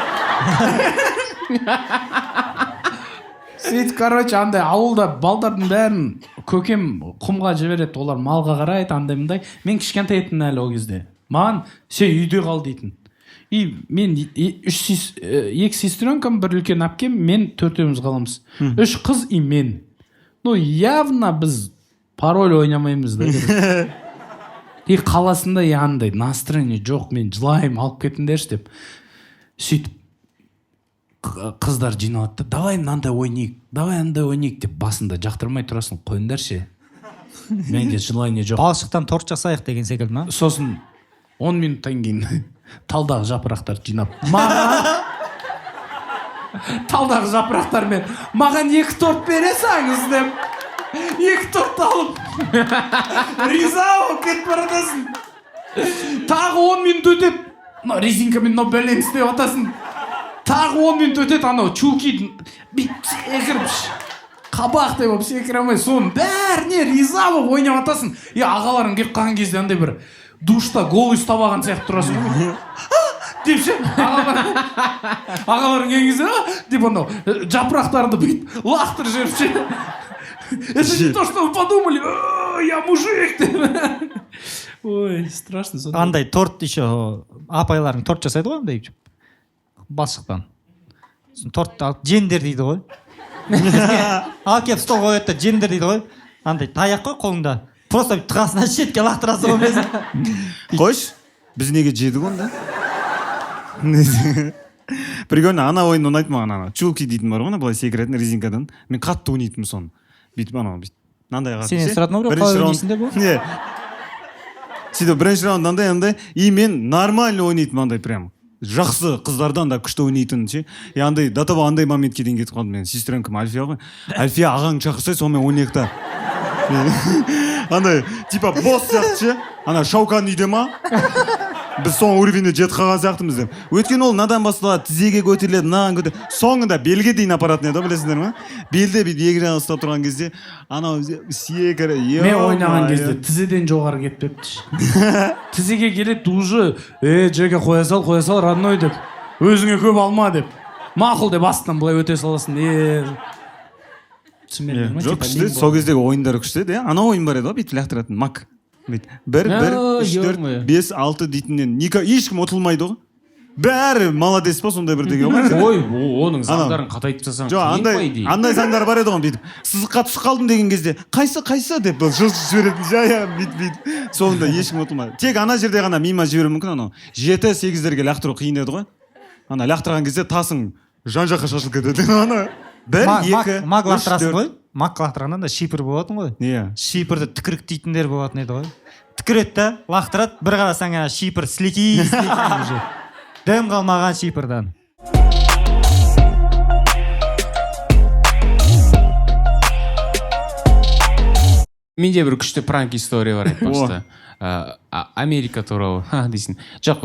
сөйтіп, короче, андай ауылда балдардың бәрін көкем құмға жібереді, олар малға қарайды, андай мындай. Мен кішкентай етін әлі ол кезде. Маған сен үйде қал дейтін. И мен 2 сестренкам, бір үлкен әпкем, мен 4-еуміз қаламыз. 3 қыз и мен. Ну, явно біз пароль ойнамаймыз да. И қаласында андай настроение жоқ, мен жылайым, алып кетіңдерші деп. Сөйтіп қыздар жиналады да, давай мынандай ойнайық деп басында жақтырмай тұрасың, қойыңдаршы. Менде желание жоқ. Балшықтан торт жасайық деген секілді ма? Сосын 10 минуттан кейін талдағы жапырақтар жинап, талдағы жапырақтармен маған 2 торт бересіңіз деп, 2 торт алып риза болып кетіп баратасың. Тағы 10 минут өтеді, резинкамен бәлем істеп атасың. Тағы 10 минут өтеді, анау чулки секіріп қабақ деп секіре алмай, соның бәріне риза болып ойнап атасың. Ағаларың келіп қалған кезде андай бір душта голый ұстап алған сияқты тұрасың. Деп ше, ағаларың келген кезде, деп анау жапырақтарды бүйтіп лақтырып жіберіп ше. Это не то, что вы подумали, я мужик деп. Ой, страшно. Андай торт еще апайларың торт жасайды ғой, андай балшықтан. Торт жеңдер дейді ғой. Ал кеп стол қояды да жеңдер дейді ғой. Андай таяқ қой қолыңда. Просто тығасына шетке лақтырасың ғой өзің. Қойш, біз неге жедік онда? Прикольно, ана ойын ұнайды маған, ана чулки дейтін бар ғой, былай секіретін резинкадан. Мен қатты ойнайтынмын соны. Бүйтіп анау бүйтіп. Нандай қатты. Сенен сұрадым ғой, қалай ойнайсың деп бұл? Не. Сөйтіп бірінші раунд андай, и мен нормально ойнайтынмын андай прям. Жақсы қыздардан да күшті ойнайтын ше. И андай до того андай моментке дейін кетіп қалдым мен. Сестренкам Альфия ғой. Альфия ағаң шақырса, сонымен ойнайық та. Андай типа босс сияқты ше. Ана Шаукан үйде ма? біз соңғы уровеньде жетіп қалған сияқтымыз деп. Өйткені ол мынадан басталады, тізеге көтеріледі, мынаған көтеріледі, соңында белге дейін апаратын еді, білесіңдер ма? Белде бүйтіп екі жағынан ұстап тұрған кезде анау секірі. Мен ойнаған кезде тізеден жоғары кетпепті. Тізеге келеді уже жерге қоя сал родной деп. Өзіңе көп алма деп. Мақұл деп астынан былай өте саласың. Жоқ, күшті, сол кездегі ойындар күшті еді. Анау ойын бар еді ғой, бүйтіп лақтыратын, мак. 1, 2, 3, 4, 5, 6 дейтіннен ешкім ұтылмайды ғой. Бәрі молодец па, сондай бір деген ғой. Ой, оның заңдарын қатайтып тастасаң жоқ, андай заңдар бар еді ғой, бүйтіп сызыққа түсіп қалдым деген кезде қайсы деп жылжытып жіберетін, бүйтіп соңында ешкім ұтылмайды. Тек ана жерде ғана мимо жіберуі мүмкін, анау 7-8-дерге лақтыру қиын еді ғой. Ана лақтырған кезде тасың жан жаққа шашылып кетеді. Ана 1, 2, маг лақтырасың ғой. Маг лақтырғанда да шипір болатын ғой. Иә. Шипірді түкіріктейтіндер болатын еді ғой. Түкіреді да, лақтырады, бір қарасаң шипір сілекей уже. Дәм қалмаған шипірдан. Менде бір күшті пранк история бар айтпақшы. Америка туралы дейсің. Жоқ,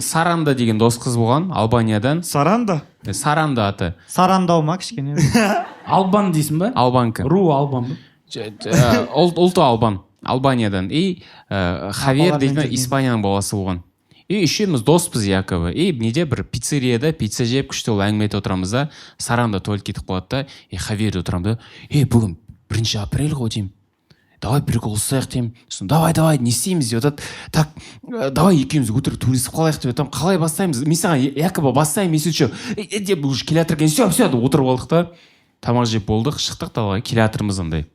Саранда деген дос қыз болған, Албаниядан. Саранда аты. Сарандау ма кішкене? Албан дейсің ба? Албанка. Ру Албан ба? Ұлты Албан. Албаниядан. Хавер дейтін Испанияның баласы болған. Үшеуміз доспыз якобы. Неде бір пиццерияда пицца жеп күшті ол әңгіме етіп отырамыз да, Саранда туалет кетіп қалады да, Хаверде отырамын да, бүгін 1 апрель ғой деймін. Давай прикол ұстайық деймін. Давай, не істейміз деп отады. Так, давай екеуміз өтірік туристіп қалайық деп отам. Қалай бастаймыз? Мен саған якобы бастаймын, мен сөйтші. Деп уже келеатырген, все, деп отырып алдық та. Тамақ жеп болдық, шықтық далаға, келеатырмыз андай.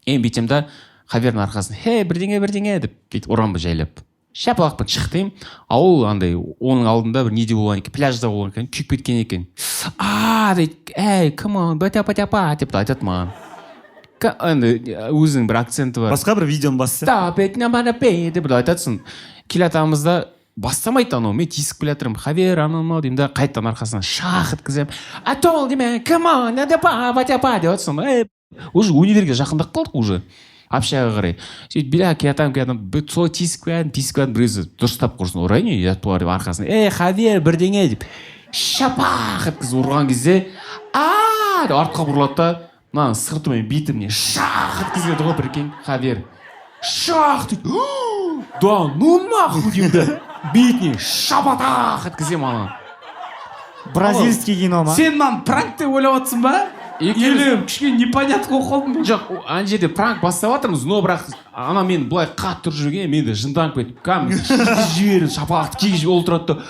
Бүйтем да, Хавердің арқасын, бірдеңе деп, бүйтіп ұрамбы жайлап. Шапалақпен шықтым. Ол андай, оның алдында бір неде болған екен, пляжда болған екен, күйіп кеткен екен. Дейді, come on, батя, деп айтады маған. Өзінің бір акценті бар. Басқа бір видеоны басса. Деп айтатсың. Келатамыз да бастамайды анау. Мен тисіп келатырмын. Хавер, анау деймін да, қайттан арқасынан шақ еткізем. Атол деме, come on, батя, деп атсың. Уже универге жақындап қалдық уже. Общаға қарай. Сөйтіп, келатам, солай тисіп келатым, біреусі дұрыстап құрсын. Орайын, ятпылар деп арқасынан. Хавер, бірдеңе деп. Шапақ еткізіп ұрған кезде, деп артқа бұрылады да, маған сыртымен битімне шақ еткізеді ғой, прикинь, Хавер. Шақ дейді. Да, ну нахуй деймді. Битіне шапатақ еткізем ана. Бразильский кино ма? Сен маған пранк деп ойлап отырсың ба? Или кішкене непонятно болып қалдың ба? Жоқ, ана жерде пранк бастап жатырмыз, но бірақ ана мен былай қатты тұрып жүрген, мен де жынданып кетіп, жіберіп шапалақты кигізіп ол тұрады да,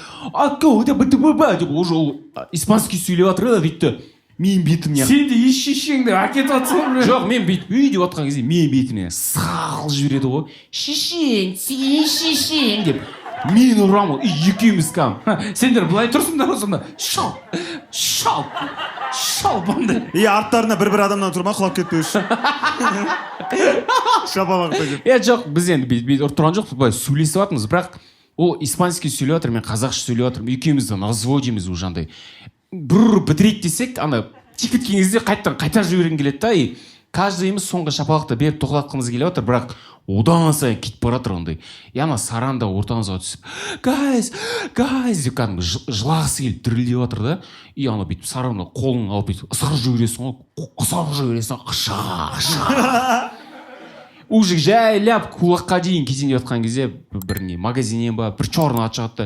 деп уже ол испанский сөйлеп жатыр да дейді. Мен бетімнен. Сен де шешеңді әкетіп жатсың ба? Жоқ, мен бүйтіп деп отқан кезде мен бетімнен сал жібереді ғой. Шешең деп. Мен ұрам ғой, екеуміз кәм. Сендер былай тұрсыңдар осында. Шал бандай. Арттарына бір адамнан тұрма, құлап кетпеу үшін. Шапалақта кеп. Жоқ, біз енді бүйтіп тұрған жоқ, былай сөйлесіп жатырмыз, бірақ ол испанский сөйлеп жатыр, мен қазақша сөйлеп жатырмын. Екеумізді разводимыз уже андай. Бір бітірейік десек, ана тиіп кеткен кезде қайта жіберген келеді да, каждыйымыз соңғы шапалақты беріп тоқтатқымыз келіп отыр, бірақ одан сайын кетіп бара жатыр ондай. Ана Саранда ортамызға түсіп, guys деп кәдімгі жылағысы келіп дірілдеп жатыр да, ана бүйтіп Саранда қолын алып бүйтіп ысырып жібересің, қыша. Уже жайлап кулаққа дейін кетейін деп жатқан кезде бір не магазиннен ба, бір черный ат шығады да,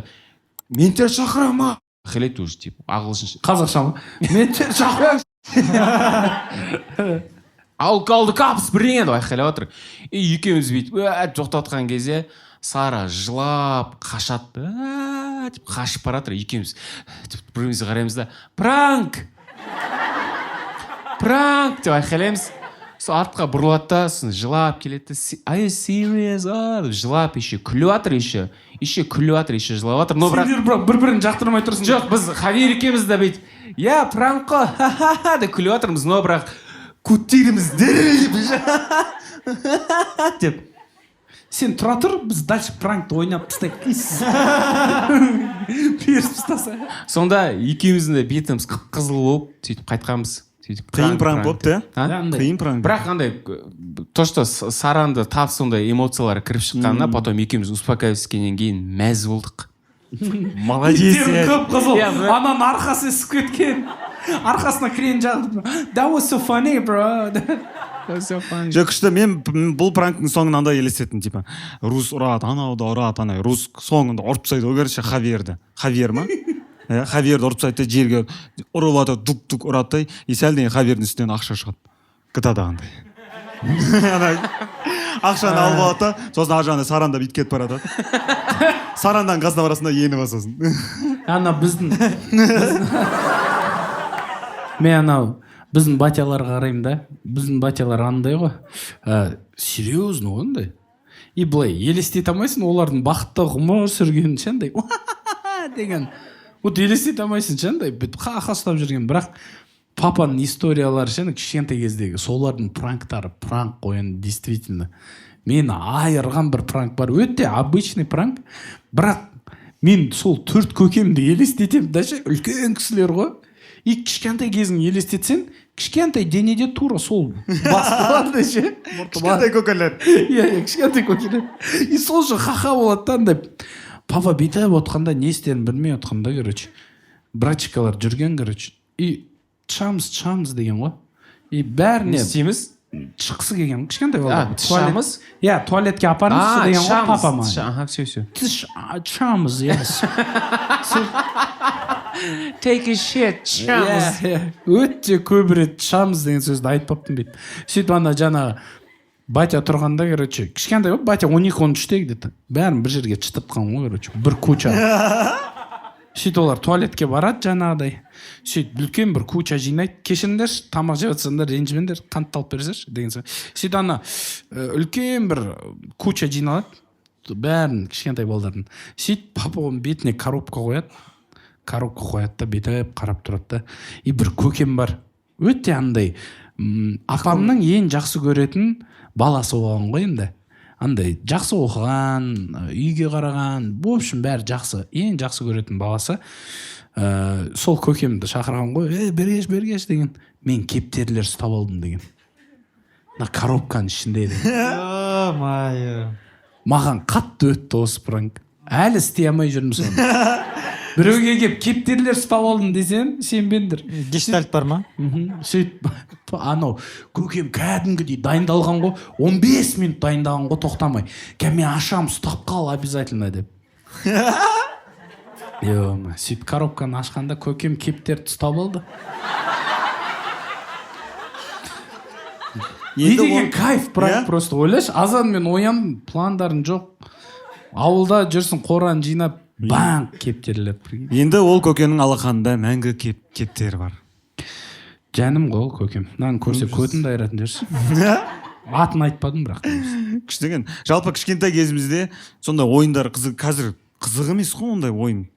мен тер шақырамын ма? Хелет уже типа ағылшынша. Қазақша ма? Мен тер шақырамын. Алкалды капс бірдеңе деп айқайлап жатыр. Екеуміз бүйтіп тоқтатқан кезде Сара жылап қашады. Деп қашып бара жатыр. Екеуміз бірімізге қараймыз да, пранк деп айқайлаймыз. Сол артқа бұрылады да, жылап келеді. Are you serious? Деп жылап күліп жатыр, күліп жылап жатыр. Сендер бір-бірін жақтырмай тұрсың. Жоқ, біз Хавер екеуміз де бүйтіп, пранк қой, деп күліп жатырмыз, но бірақ көттеріміз діріліп деп. Сен тұра тұр, біз дальше пранкты ойнап тастайық. Періс тастаса. Сонда екеуміздің де бетіміз қып-қызыл болып сөйтіп қайтқанбыз. сөйтіп қиын пранк болыпты қиын пранк. бірақ андай то что саранды тап сондай эмоциялар кіріп шыққанына потом екеуміз успокаиваскеннен кейін мәз болдық. Молодец. Көп қызыл. Ананың арқасы ісіп кеткен. Арқасына крен жағып. That was so funny, bro. Жоқ, күшті, мен бұл пранктың соңын андай елестеттім, типа рус ұрады, анауды ұрады, анау рус соңында ұрып тастайды, ол короче Хавьер ма? Хавьерді ұрып тастайды, жерге ұрып атады, дук ұрады, и сәлден Хавьердің үстінен ақша шығады. GTA-дағындай. Ақшаны алып алады, сосын ар жағында саранда бүйтіп кетіп барады. Сарандан қазына арасында ені басасын. Ана біздің мен анау біздің батяларға қараймын да. Біздің батялар андай ғой. Серьезно ондай. И былай елестете алмайсың, олардың бақытты ғұмыр сүргенін шандай деген. Вот елестете алмайсың шандай ха-ха ұстап жүрген. Бірақ папаның историялары шын кішкентай кездегі солардың пранктары, пранк қойын действительно. Мені айырған бір пранк бар. Өте обычный пранк. Бірақ мен сол 4 көкемді елестетемін. Даже үлкен кісілер ғой. И кішкентай кезін елестетсең, кішкентай денеде тура сол басталады ше. Кішкентай көкелер. Иә, кішкентай көкелер. И сол же ха-ха болады андай. Папа бүйтіп отқанда не істерін білмей отқанда, короче. Братчикалар жүрген, короче. И чамс деген ғой. И бәріне не істейміз? Шықсы келген. Кішкентай болды. Тышамыз? Иә, туалетке апарымыз деген ғой папама. Аха, все. Чамыз, yes. Take a shit, чамыз. Өте көп рет чамыз деген сөзді айтпаптым дейді. Сөйтіп ана жаңағы батя тұрғанда, короче, кішкентай ғой, батя 12-13-те где-то. Бәрін бір жерге чытыртқан ғой, короче, бір куча. Сөйтіп олар туалетке барады жаңағыдай. Сөйтіп үлкен бір куча жинайды. Кешіріңдерші, тамақ жеп жатсаңдар, ренжімеңдер, қантты алып беріңіздерші деген сөз. Сөйтіп ана үлкен бір куча жиналады. Бәрін кішкентай балдардың. Сөйтіп папа оның бетіне коробка қояды да бүйтіп қарап тұрады да. И бір көкем бар. Өте андай апамның ең жақсы көретін баласы болған ғой енді. Андай жақсы оқыған, үйге қараған, в общем бәрі жақсы, ең жақсы көретін баласы. Сол көкемді шақырған ғой, бергеш деген. Мен кептерлер ұстап алдым деген. На коробканың ішінде еді. Маған қатты өтті осы пранк. Әлі істей алмай жүрмін соны. Біреуге келіп кептерлер ұстап алдым десем, сенбеңдер. Гештальт бар ма? Сөйтіп анау көкем кәдімгідей дайындалған ғой, 15 минут дайындаған ғой, тоқтамай. Мен ашам, ұстап қал обязательно деп. Сөйтіп коробканы ашқанда көкем кептерді ұстап алды. Не деген кайф пранк просто, ойлашы, азан мен оям, пландарын жоқ. Ауылда жүрсің, қораны жинап, банк кептерлеп. Енді ол көкенің алақанында мәңгі кептері бар. Жаным ғой ол көкем. Нан көрсе көтінді айыратын жүрсің. Атын айтпадым бірақ. Күштеген. Жалпы кішкентай кезімізде сондай ойындар қазір қызық емес қой ондай ойын.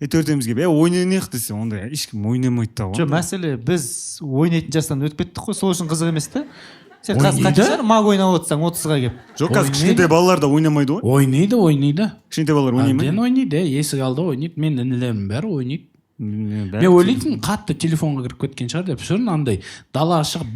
Төртемізге ойнайық десе ондай ешкім ойнамайды да ғой. Жоқ, мәселе біз ойнайтын жастан өтіп кеттік қой, сол үшін қызық емес та. Сен қазір маг ойнап отырсаң 30-ға келіп. Жоқ, қазір кішкентай балалар да ойнамайды ғой. Ойнайды. Кішкентай балалар ойнай ма? Ойнайды, есік алды ойнайды. Мен інілерім бәрі ойнайды. Мен ойлайтын қатты телефонға кіріп кеткен шығар деп. Шырын андай далаға шығып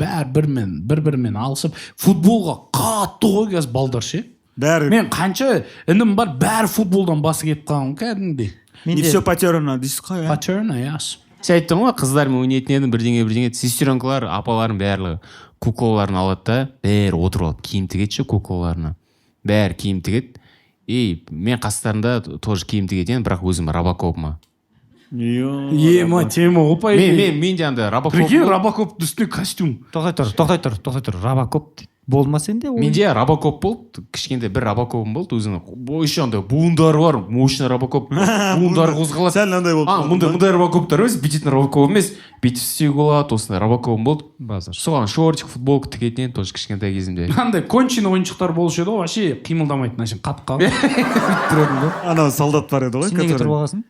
бір-бірімен алысып, футболға қатты ғой қазір балдар ше. Мен қанша інім бар, бәрі футболдан басы кетіп қалған кәдімгідей. Не все потеряно дейсіз ғой. Потеряно, яс. Сен айттың ғой, қыздармен ойнайтын едім, бірдеңе. Сестренкалар, апаларым барлығы куклаларын алады да, бәрі отырып алып киім тігеді ше куклаларына. Бәрі киім тігеді. И мен қастарында тоже киім тігеді, бірақ өзім Робокоп ма. Тема опай. Мен де андай Робокоп. Прикинь, Робокоп үстіне костюм. Тоқтай тұр. Робокоп болмас енді. Менде Робокоп болды, кішкентай бір Робокопым болды, өзінің еще андай буындары бар, мощный Робокоп. Буындары қозғалады. Сәл андай болды. Мұндай Робокоптар емес, бүйтетін Робокоп емес, бүйтіп істеуге болады, осындай Робокопым болды. Соған шортик, футболка тігетін тоже кішкентай кезімде. Андай конченый ойыншықтар болушы еді ғой, вообще қимылдамайтын, әшейін қатып қалып. Анау солдат бар еді ғой. Сен неге тұрып аласың?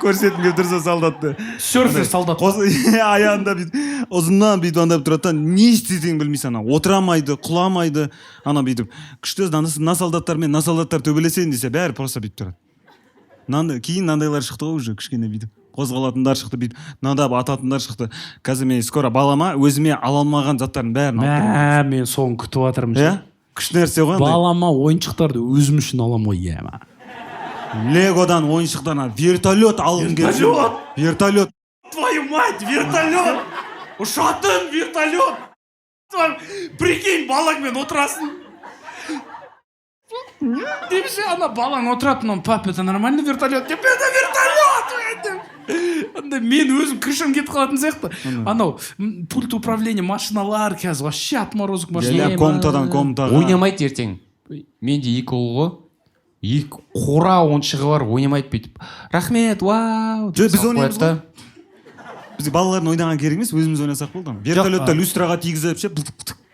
Көрсетім келіп тұрса солдатты. Серфер солдат. Аяғында бүйтіп ұзыннан бүйтіп андап тұрады, не істесең білмейсің, ана отырамайды, құламайды, ана бүйтіп күшті насалдаттармен насалдаттар төбелесейін десе бәрі просто бүйтіп тұрады. Кейін мынандайлар шықты ғой уже кішкене бүйтіп қозғалатындар шықты, бүйтіп мынада ататындар шықты. Қазір мен скоро балама өзіме ала алмаған заттардың бәрін алып беремін. мен соны күтіп жатырмын. Иә? Күшті нәрсе ғой. Балама ойыншықтарды өзім үшін аламын ғой, иә. Легодан ойыншықтарына вертолет алғым келді. Вертолет. Твою мать, вертолет! Ұшатын вертолет! Прикинь, балаңмен отырасың. Демеші, ана балаң отыратын, пап, это нормальный вертолет? Деп, это вертолет! Мен өзім крышам кетіп қалатын сияқты. Анау пульт управления машиналар қазір вообще отморозок машина. Комнатадан комнатаға. Ойнамайды ертең. Менде 2 ұл ғой. 2 қора ойыншығы бар, ойнамайды бүйтіп. Рахмет, вау. Біз ойнаймыз ғой. Біз балалардың ойнаған керек емес, өзіміз ойнасақ болды. Вертолетті люстраға тигізіп ше.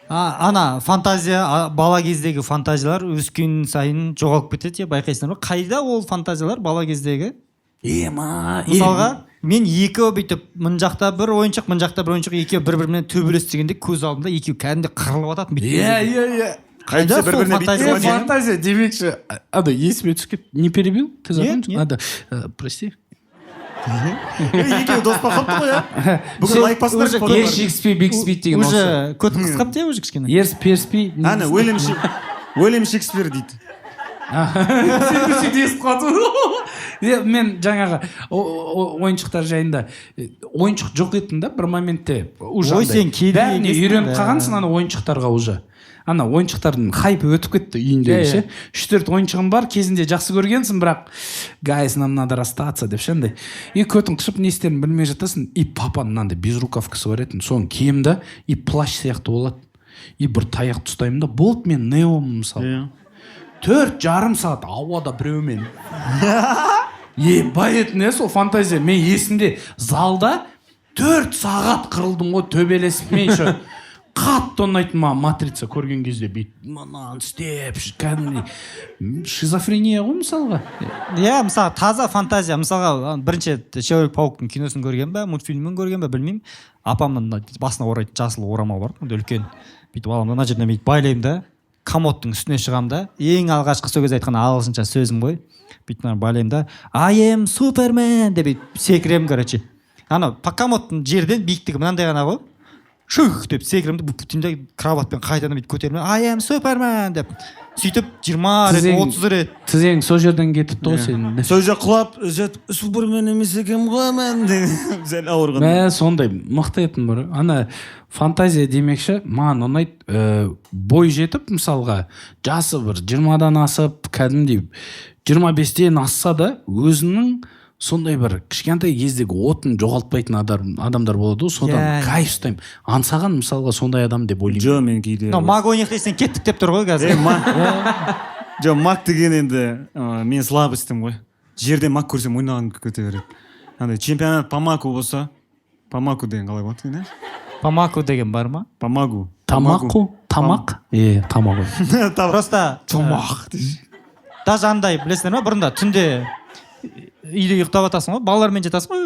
Ана фантазия, бала кездегі фантазиялар өскен сайын жоғалып кетеді, байқайсыңдар ма? Қайда ол фантазиялар бала кездегі? Мысалға, мен екеуі бүйтіп, мын жақта бір ойыншық, мын жақта бір ойыншық, екеуі бір-бірімен төбелестіргенде көз алдымда екеуі кәдімгі қырылып жататын. Иә. Қайда сол фантазия? Фантазия демекші. Есіме түсіп кетті. Не перебил? Ты закончил? Прости. Екеуі дос бақыпты ғой, иә? Бүгін лайк басындар. Ер Шекспир, Бекспир деген осы. Уже көт қысқап те уже кішкене. Ерс перспи. Ана, Уильям Шекспир дейді. Мен жаңағы ойыншықтар жайында ойыншық жоқ еттім да бір моментте. Ой, сен кейде бәріне үйреніп қалғансың ана ойыншықтарға уже. Ана ойыншықтардың хайпы өтіп кетті үйіндегі ше. 3-4 ойыншығым бар, кезінде жақсы көргенсің, бірақ guys, нам надо расстаться деп ше андай. И көтің қышып не істерін білмей жатасың. И папаның мынандай безрукавкасы бар еді, соны киемін да, и плащ сияқты болады. И бір таяқты ұстаймын да, болды мен неомын мысалы. 4,5 сағат ауада біреумен. Ебай не сол фантазия. Мен есімде залда 4 сағат қырылдым ғой төбелесіп. Мен еще қатты ұнайтын маған матрица көрген кезде бүйтіп мынаны істеп кәдімгідей шизофрения ғой мысалға. Иә, мысалы таза фантазия. Мысалға бірінші Человек-пауктың киносын көрген бе, мультфильмін көрген бе білмеймін. Апамның басына орайтын жасыл орамал бар, үлкен. Бүйтіп аламын, мына жерден бүйтіп байлаймын да, комодтың үстіне шығамын да, ең алғашқы сол кезде айтқан ағылшынша сөзім ғой. Бүйтіп байлаймын да, I am Superman деп секіремін, короче. Ана комодтың жерден биіктігі мынандай ғана ғой. Шүх деп секіремін, бүйтімде кроватпен қайтадан бүйтіп көтеремін. I am Superman деп. Сөйтіп 20 рет, 30 рет. Тізең сол жерден кетіпті ғой сенің. Сол жер құлап, Супермен емес екенмін ғой мен деген сәл ауырған. Сондай мықты етін бір. Ана фантазия демекші, маған ұнайды, бой жетіп мысалға, жасы бір 20-дан асып, кәдімгідей 25-тен асса да, өзінің сондай бір кішкентай кездегі отын жоғалтпайтын адамдар болады, содан кайф ұстаймын. Аңсаған мысалға сондай адам деп ойлаймын. Жо, мен кейде. Маг ойнақ дейсен кеттік деп тұр ғой қазір. Жо, маг деген енді мен слабостым ғой. Жерде маг көрсем ойнаған көте береді. Андай чемпионат Памаку болса, Памаку деген қалай болады екен? Памаку деген бар ма? Памагу. Тамаку? Тамақ? Тамагу. Просто тамақ. Даже андай, білесіңдер ма, бұрында түнде үйде ұйықтап жатасың ғой, балалармен жатасың ғой,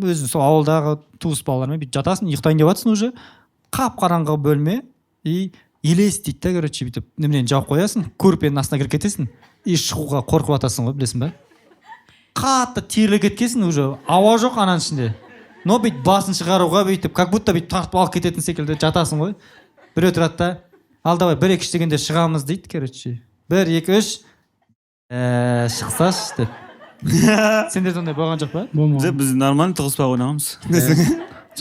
өзің сол ауылдағы туыс балалармен бүйтіп жатасың, ұйықтайын деп жатсың уже, қап-қараңғы бөлме, и елес дейді да, короче, бүйтіп неменен жауып қоясың, көрпенің астына кіріп кетесің, и шығуға қорқып жатасың ғой, білесің ба? Қатты терлеп кеткенсің уже, ауа жоқ ананың ішінде. Но бүйтіп басын шығаруға бүйтіп, как будто бүйтіп тартып алып кететін секілді жатасың ғой. Біреу тұрады да, ал давай 1-2 дегенде шығамыз дейді, короче. 1-2-3 шықсаш деп. Сендер сондай болған жоқ па? Біз нормально тығыспа ойнағанбыз.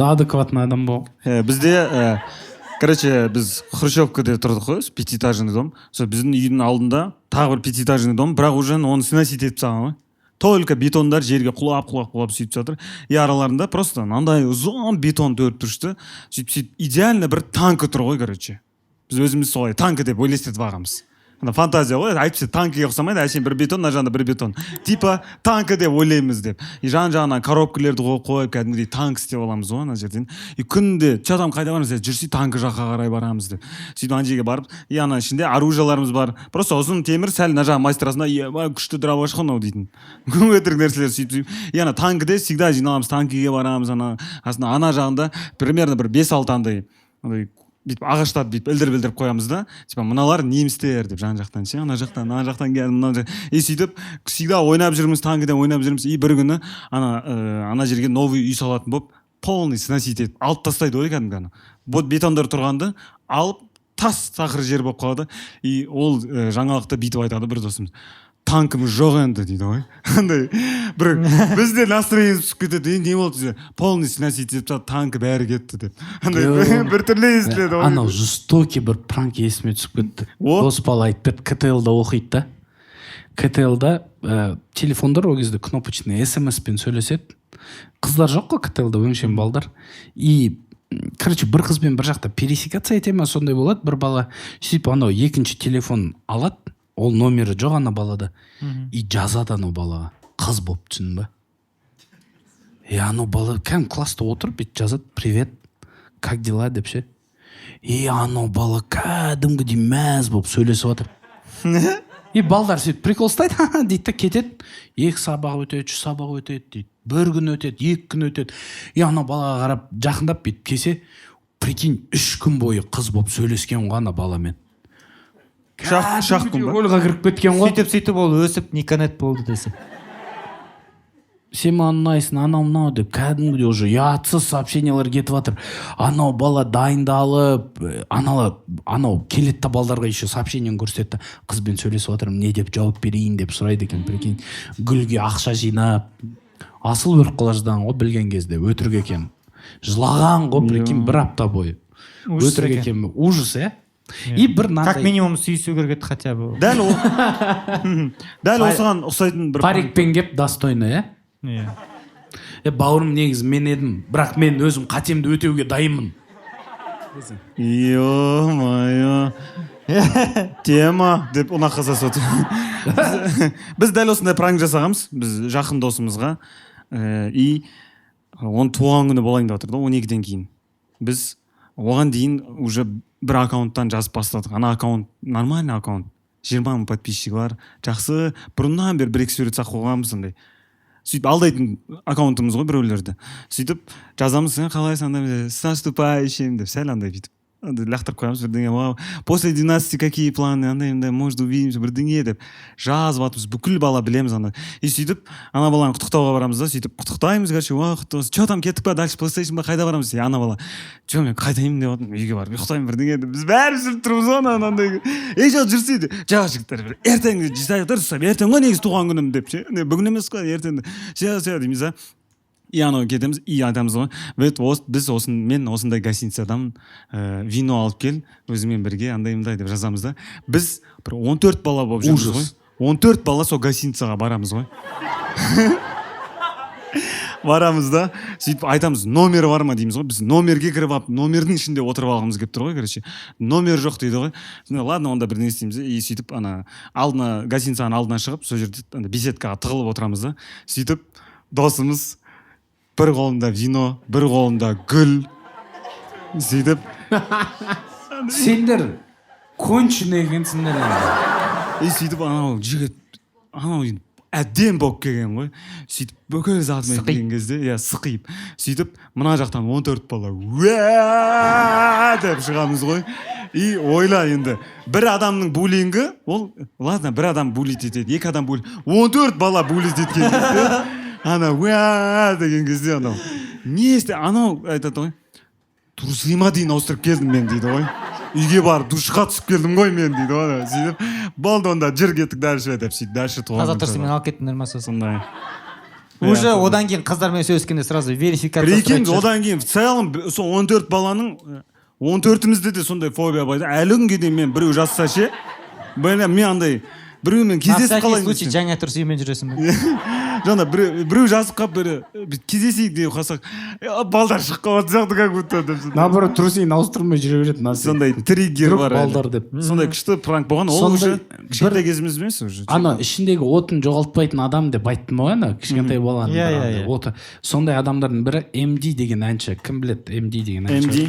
Адекватный адам бол. Бізде, короче, біз Хрущевкада тұрдық қой, 5-этажный дом. Біздің үйдің алдында тағы бір 5-этажный дом, бірақ уже оны сносить етіп салған ғой. Только бетондар жерге құлап сөйтіп жатыр. И араларында просто андай ұзын бетон төріп тұрышты. Сөйтіп идеально бір танкі тұр ғой, короче. Біз өзіміз солай танкі деп ойлестетіп ағамыз. Фантазия ғой, айтпесе танкіге ұқсамайды, әшейін бір бетон, мына жағында бір бетон. Типа танкі деп ойлаймыз деп. И жан-жағына коробкалерді қойып, кәдімгідей танк істеп аламыз ғой ана жерден. И күнде чадам қайда барамыз, жүрсей танкі жаққа қарай барамыз деп. Сөйтіп ана жерге барып, и ана ішінде оружияларымыз бар. Просто ұзын темір, сәл мына жағы майстрасында, күшті дроваш қой дейтін. Өтірік нәрселер сөйтіп. И ана танкіде всегда жиналамыз, танкіге барамыз, ана жағында примерно бір 5-6 андай бүйтіп ағаштап бүйтіп ілдіріп қоямыз да, типа мыналар немістер деп жан жақтан ше, ана жақтан келді, мына и сөйтіп всегда ойнап жүрміз, таңгіден ойнап жүрміз. И бір күні ана жерге новый үй салатын болып полный сносить етіп алып тастайды ғой кәдімгі ана бетондар тұрғанды алып тас тақыр жер болып қалады. И ол жаңалықта бүйтіп айтады бір досымыз: танкіміз жоқ енді дейді ғой. Андай бір бізде настроение түсіп кетеді. Не болды десе, полный сносить етіп тастады, танкі бәрі кетті деп. Андай бір түрлі естіледі ғой. Анау жестокий бір пранк есіме түсіп кетті. Дос бала айтып берді, КТЛ-да оқиды да. КТЛ-да телефондар ол кезде кнопочный СМС-пен сөйлеседі. Қыздар жоқ қой КТЛ-да, өңшең балдар. И короче, бір қызбен бір жақта пересекаться ете ма, сондай болады. Бір бала сөйтіп анау екінші телефон алады, ол номері жоқ ана балада. И жазады анау балаға, қыз болып, түсін ба? Анау бала кәдімгі класста отырып бүйтіп жазады: привет, как дела деп ше. Анау бала кәдімгідей мәз болып сөйлесіп жатыр. И балдар сөйтіп прикол ұстайды дейді да кетеді. 2 сабақ өтеді, 3 сабақ өтеді дейді. 1 күн өтеді, 2 күн өтеді. Ана балаға қарап жақындап бүйтіп кесе, прикинь, 3 күн бойы қыз болып сөйлескен ғой ана баламен. Шақ-шақ ойға кіріп кеткен ғой. Сөйтіп ол өсіп никонет болды десе. Сен маған ұнайсың, анау деп кәдімгідей уже ұятсыз сообщениялар кетіп жатыр. Анау бала дайындалып, анау келеді да балдарға еще сообщениені көрсетті. Қызбен сөйлесіп жатырмын, не деп жауап берейін деп сұрайды екен, прикинь. Гүлге ақша жинап, асыл өліп қала жаздаған ғой білген кезде, өтірік екен. Жылаған ғой, прикинь, 1 апта бойы. Өтірік екен, ужас, И бір как минимум сүйісу керек еді хотя бы. Дәл осыған ұқсайтын бір парикпен кеп достойно, бауырым, негізі мен едім, бірақ мен өзім қатемді өтеуге дайынмын. Ё-моё. Тема деп ұнаққа сасады. Біз дәл осындай пранк жасағанбыз, біз жақын досымызға. И оның туған күні болайын деп отырды, 12-ден кейін. Біз оған дейін уже бір аккаунттан жазып бастадық. Ана аккаунт нормальный аккаунт. 20 мың подписчигі бар. Жақсы, бұрыннан бері 1-2 сурет сақ қойғанбыз андай. Сөйтіп алдайтын аккаунтымыз ғой біреулерді. Сөйтіп жазамыз: сен қалайсың, андай с наступающим деп сәл андай бүйтіп лақтырып қоямыз бірдеңе. После 12 какие планы, андай может увидимся бірдеңе деп жазып жатырмыз. Бүкіл бала білеміз ана. И сөйтіп ана баланы құттықтауға барамыз да, сөйтіп құттықтаймыз, короче, құтты болсын. Че там кеттік па, дальше PlayStation ба, қайда барамыз? Ана бала: че мен қайтайын деп жатырмын, үйге барып ұйықтаймын бірдеңе деп. Біз бәрі жүріп тұрмыз ғой андай. Жоқ жүрсе де, жоқ жігіттер, ертең дұрыстап, ертең ғой негізі туған күнім деп ше. Бүгін емес қой, ертең дейміз да. И анау кетеміз, и айтамыз ғой: мен осындай гостиницадан вино алып кел, өзіңмен бірге андай деп жазамыз да. Біз бір 14 бала болып жүрміз ғой. 14 бала сол гостиницаға барамыз ғой. Барамыз да, сөйтіп айтамыз: номер бар ма дейміз ғой. Біз номерге кіріп алып, номердің ішінде отырып алғымыз келіп тұр ғой, короче. Номер жоқ дейді ғой. Ладно, онда бірдеңе істейміз. И сөйтіп ана алдына, гостиницаның алдына шығып, сол жерде беседкаға тығылып отырамыз да. Сөйтіп досымыз бір қолында вино, бір қолында гүл. Сөйтіп сендер конченый екенсіңдер. И сөйтіп анау жігіт әдем болып келген ғой. Сөйтіп бүкіл затымен келген кезде, сықиып. Сөйтіп мына жақтан 14 бала деп шығамыз ғой. И ойла енді, бір адамның буллингі, ол, ладно, бір адам буллит етеді, 2 адам буллит, 14 бала буллит еткен кезде, ана деген кезде анау не істе, анау айтады ғой: трусыма дейін ауыстырып келдім мен дейді ғой, үйге барып душқа түсіп келдім ғой мен дейді ғой. Сөйтіп болды, онда жүр кеттік дальше деп, сөйтіп дальше туған. Таза тұрсымен алып кеттіңдер ма сосын? Сондай. Уже одан кейін қыздармен сөйлескенде сразу верификация. Прикинь, одан кейін в целом сол 14 баланың 14-імізде де сондай фобия бар. Әлі күнге дейін мен біреу жазса ше, мен андай біреумен кездесіп қалайын. На всякий случай жаңа тұрыс үймен жүресің бе? Жаңа біреу жазып қалып кездесейік деп қалсақ, балдар шығып қалатын сияқты как будто деп. Наоборот, трусин ауыстырмай жүре береді. Сондай триггер бар. Балдар деп. Сондай күшті пранк болған. Ол уже кішкентай кезіміз емес уже. Ана ішіндегі отын жоғалтпайтын адам деп айттым ғой, ана кішкентай баланың оты. Сондай адамдардың бірі MD деген әнші. Кім біледі MD деген әнші?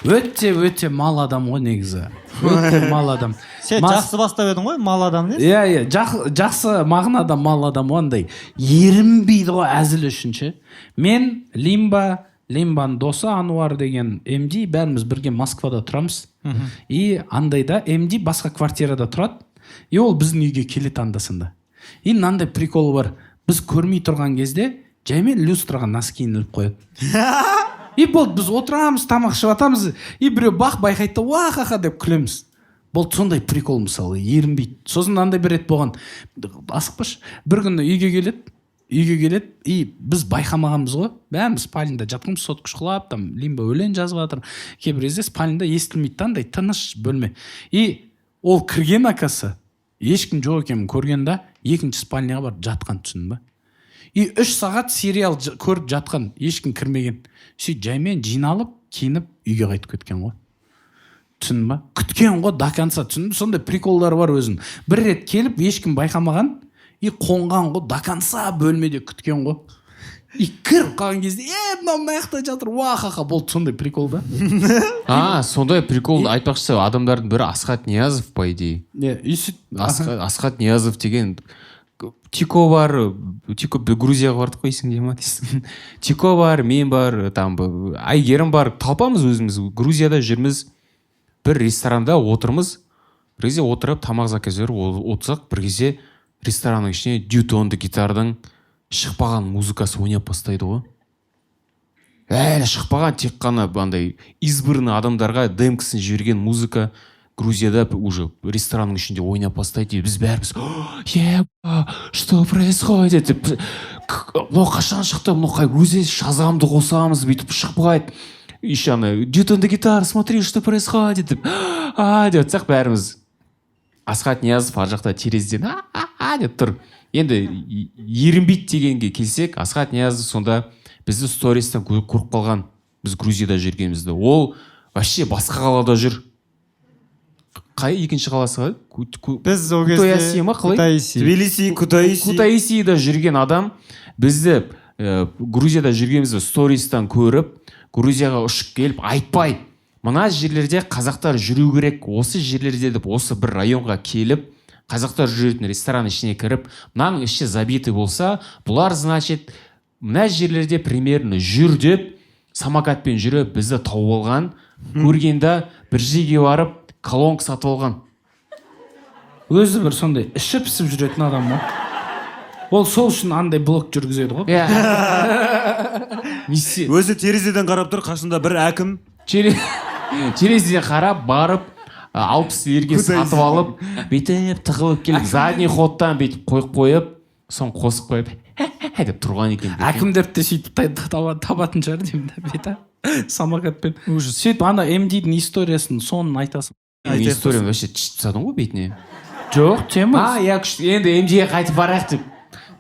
Өте мал адам ғой негізі. Өте мал адам. Сен жақсы бастап едің ғой, мал адам не? Жақсы мағынада мал адам ондай. Ерінбейді ғой әзіл үшінші. Мен Лимба, Лимбаның досы Ануар деген МД, бәріміз бірге Москвада тұрамыз. И андайда МД басқа квартирада тұрады. И ол біздің үйге келеді анда-санда. И мынандай прикол бар. Біз көрмей тұрған кезде жаймен люстраға носкиін іліп қояды. И болды, біз отырамыз, тамақ ішіп жатамыз. И біреу байқайды да уа-ха-ха деп күлеміз. Болды, сондай прикол мысалы, ерінбейді. Сосын андай бір рет болған. Асықпашы. Bir күні үйге келеді, и біз байқамағанбыз ғой. Бәріміз спальнда жатқанбыз, сотка шұқылап, там Лимба өлең жазып жатыр. Кейбір кезде спальнда естілмейді, андай тыныш бөлме. И ол кірген акасы, ешкім жоқ екенін көрген да, екінші спальняға барып жатқан, түсіндің ба? И 3 сағат сериал көріп жатқан, ешкім кірмеген. Сөйтіп жаймен жиналып, киініп, үйге қайтып кеткен ғой. Түсіндің ба? Күткен ғой до конца, түсіндің? Сондай приколдар бар өзінің. Бір рет келіп, ешкім байқамаған, и қонған ғой, до конца бөлмеде күткен ғой. И кіріп қалған кезде, мына жақта жатыр, уа-ха-ха, болды, сондай прикол да. Сондай прикол айтпақшы, адамдардың бірі Асхат Ниязов, по идее. Асхат Ниязов деген Тико бар, Тико Грузияға бардық қой, есіңде ма дейсің. Тико бар, мен бар, там Айгерім бар, талпамыз өзіміз. Грузияда жүрміз, бір ресторанда отырмыз. Бір кезде отырып, тамақ заказ беріп отырсақ, бір кезде ресторанның ішіне дютонды гитардың шықпаған музыкасы ойнап бастайды ғой. Әлі шықпаған, тек қана андай избранный адамдарға демкасын жіберген музыка Грузияда уже ресторанның ішінде ойнап бастайды. Біз бәріміз, что происходит? Мұны қашан шықты? Мұны Грузия шазамды қосамыз, бүйтіп шықпайды. Еще ана дютонды гитара, смотри, что происходит? Деп айтсақ бәріміз. Асхат Ниязов ар жақта терезеден деп тұр. Енді ерінбейді дегенге келсек, Асхат Ниязов сонда бізді стористен көріп қалған, біз Грузияда жүргенімізді. Ол вообще басқа қалада жүр. Қай екінші қаласы? Біз ол кезде Кутаисида жүрген адам бізді Грузияда жүргенімізді стористен көріп, Грузияға ұшып келіп айтпай, мына жерлерде қазақтар жүру керек, осы жерлерде деп осы бір районға келіп, қазақтар жүретін ресторан ішіне кіріп, мынаның іші забиты болса, бұлар, значит, мына жерлерде примерно жүр деп, самокатпен жүріп, бізді тауып алған, көргенде бір жерге барып, колонка сатып алған. Өзі бір сондай ішіп-пісіп жүретін адам ма? Ол сол үшін андай блог жүргізеді ғой. Өзі терезеден қарап тұр, қасында бір әкім. Терезеден қарап, барып, 60 лирге сатып алып, бейтіп тығылып келіп, задний ходтан бейтіп қойып, соң қосып қойып, деп тұрған екен. Әкімдерді де сөйтіп табатын шығар деймін да, бейті. Самокатпен. Сөйтіп, ана МД-дің историясын соның айтасың. Историяны вообще чистіп тастадың ғой бетіне. Жоқ, тема. Енді МД-ге қайтып барайық деп.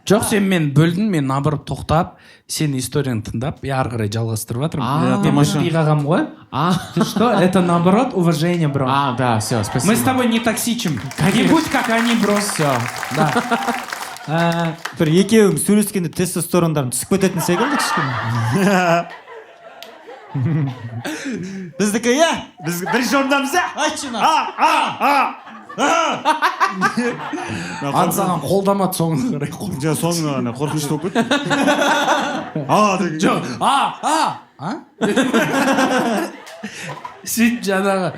Жоқ, сен мен бөлдің, мен наоборот тоқтап, сен историяны тыңдап, ары қарай жалғастырып жатырмын. Мен қағам ғой. Ты что? Это наоборот уважение, бро. Да, все, спасибо. Мы с тобой не токсичим. Не будь как они, бро. Все. Бір екеуің сөйлескенде тестостерондарын түсіп кететін секілді кішкене. Біздікі, біз бірінші орындамыз, айтшына. Ансаған қолдамады соңына қарай. Жа соңына ғана қорқынышты болып кетті. Жоқ, сөйтіп жаңағы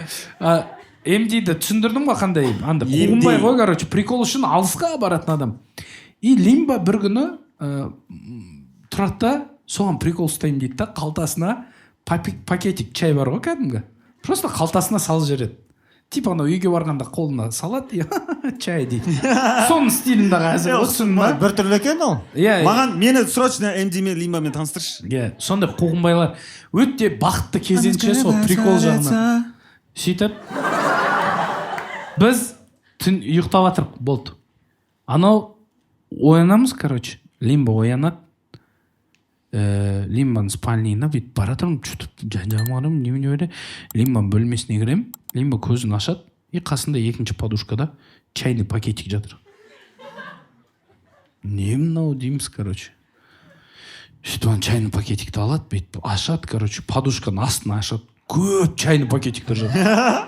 МД-ді түсіндірдім ғой қандай, анда қуғынбай ғой, короче, прикол үшін алысқа баратын адам. И Лимба бір күні тұрады да, соған прикол ұстаймын дейді да, қалтасына пакетик чай бар ғой кәдімгі. Просто қалтасына салып жібереді. Типа анау үйге барғанда қолына салады, чай дейді. Соның стилінде қазір өтсін ба? Бір түрлі екен ол. Маған мені срочно МД-мен Лимбамен таныстыршы. Сондай қуғынбайлар. Өте бақытты кезенше сол прикол жағынан. Сөйтіп, біз түн ұйықтап жатырық, болды. Анау оянамыз, короче. Лимба оянады. Лимбаның спальнийна бүйтіп баратырмын, жан-жағым, немене Лимбаның бөлмесіне кірем, Лимба көзін ашады, и қасында екінші подушкада чайный пакетик жатыр. Не мынау дейміз, короче. Сөйтіп чайный пакетикті алады, бүйтіп ашады, короче, подушканың астына ашады, көп чайный пакетиктер жатыр.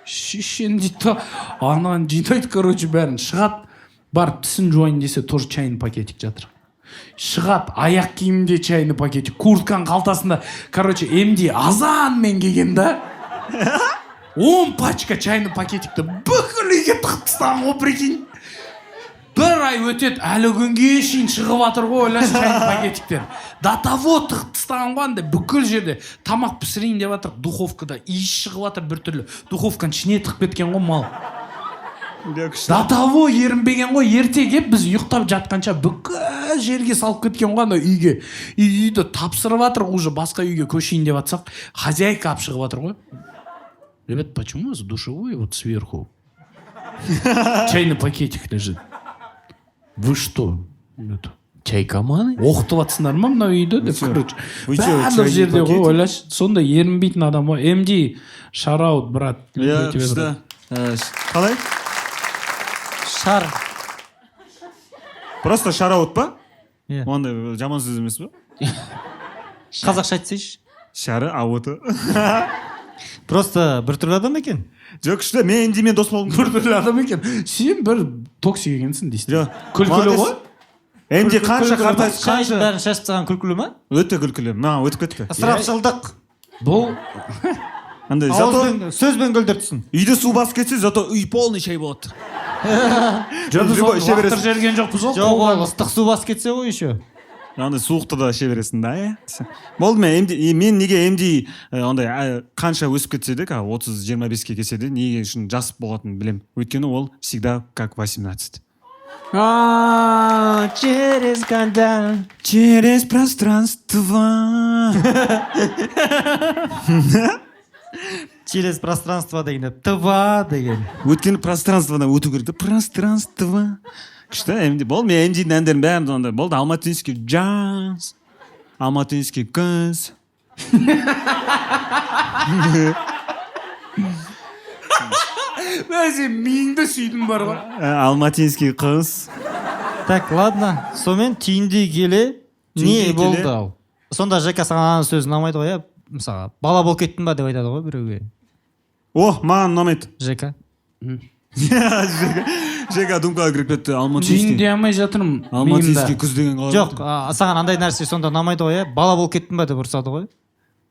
Шешен дейді, анан жинайды, короче, бәрін шығады, барып тісін жуайын десе, тоже чайный пакетик жатыр. шығат аяқ киімінде чайный пакетик, куртканың қалтасында, короче, эмди азанмен келген да. 10 пачка чайный пакетикті бүкіл үйге тығып тастаған ғой, прикинь. Бір ай өтеді, әлі күнге шейін шығып жатыр ғой, ойлашы чайный пакетиктер. До того тығып тастаған ғой, андай бүкіл жерде тамақ пісірейін деп жатыр, духовкада иіс шығып жатыр бір түрлі. Духовканың ішіне тығып кеткен ғой мал. До того ерінбеген ғой, ерте кеп біз ұйықтап жатқанша бүкіл жерге салып кеткен ғой ана үйге. Үйді тапсырып жатыр, уже басқа үйге көшейін деп жатсақ, хозяйка алып шығып жатыр ғой. Ребят, почему у вас душевой вот сверху чайный пакетик лежит? Вы что? Чайкаманы? Оқытып жатсыңдар ма мына үйді деп, короче. Барлық жерде ғой, ойлашы. Сонда ерінбейтін адам ғой. MD, шараут, брат. Иә, күшті. Қалай? Шар. Просто шараут па? Иә. Ондай жаман сөз емес па? Қазақша айтсайшы. Шары ауыты. Просто бір түрлі адам екен. Жоқ, күшті, мен MD-мен дос болдым. Бір түрлі адам екен. Сен бір токсик екенсің дейсің. Жоқ. Күлкілі ғой? MD қанша қартайып Қанша бәрін шашып тастаған күлкілі ма? Өте күлкілі. Маған өтіп кетті. Ысырапшылдық. Бұл Андай, зато Сөзбен күлдіртсін. үйде су басып кетсе, зато үй полный чай болады. біз оны лақтыр жерген жоқпыз ғой. Жоқ, ол ыстық су басып кетсе ғой еще. Андай суықты да іше бересің да, иә. Болды мен неге MD ондай қанша өсіп кетсе де, 30-25-ке келсе де, неге үшін жас болатынын білем. Өйткені ол всегда как 18. Через года. Через пространство. Через пространство деген, тва деген. Өйткені пространстводан өту керек. Пространство. Күшті, MD. Болды, мен MD-дің әндерін бәрін ондай. Болды, алматинский джаз, алматинский қыз. Сен миыңды сүйдің бар ғой. Алматинский қыз. Так, ладно. Сонымен түйіндей келе не болды ал? Сонда Жека саған сөз ұнамайды ғой, иә? Мысалға, бала болып кеттің ба деп айтады ғой біреуге. О, маған ұнамайды. Жека. Жека думкаға кіріп кетті. Алматинский. Түйіндей алмай жатырмын. Алматинский қыз деген қалай? Жоқ, саған андай нәрсе сонда ұнамайды ғой, иә? Бала болып кеттің ба деп ұрсады ғой.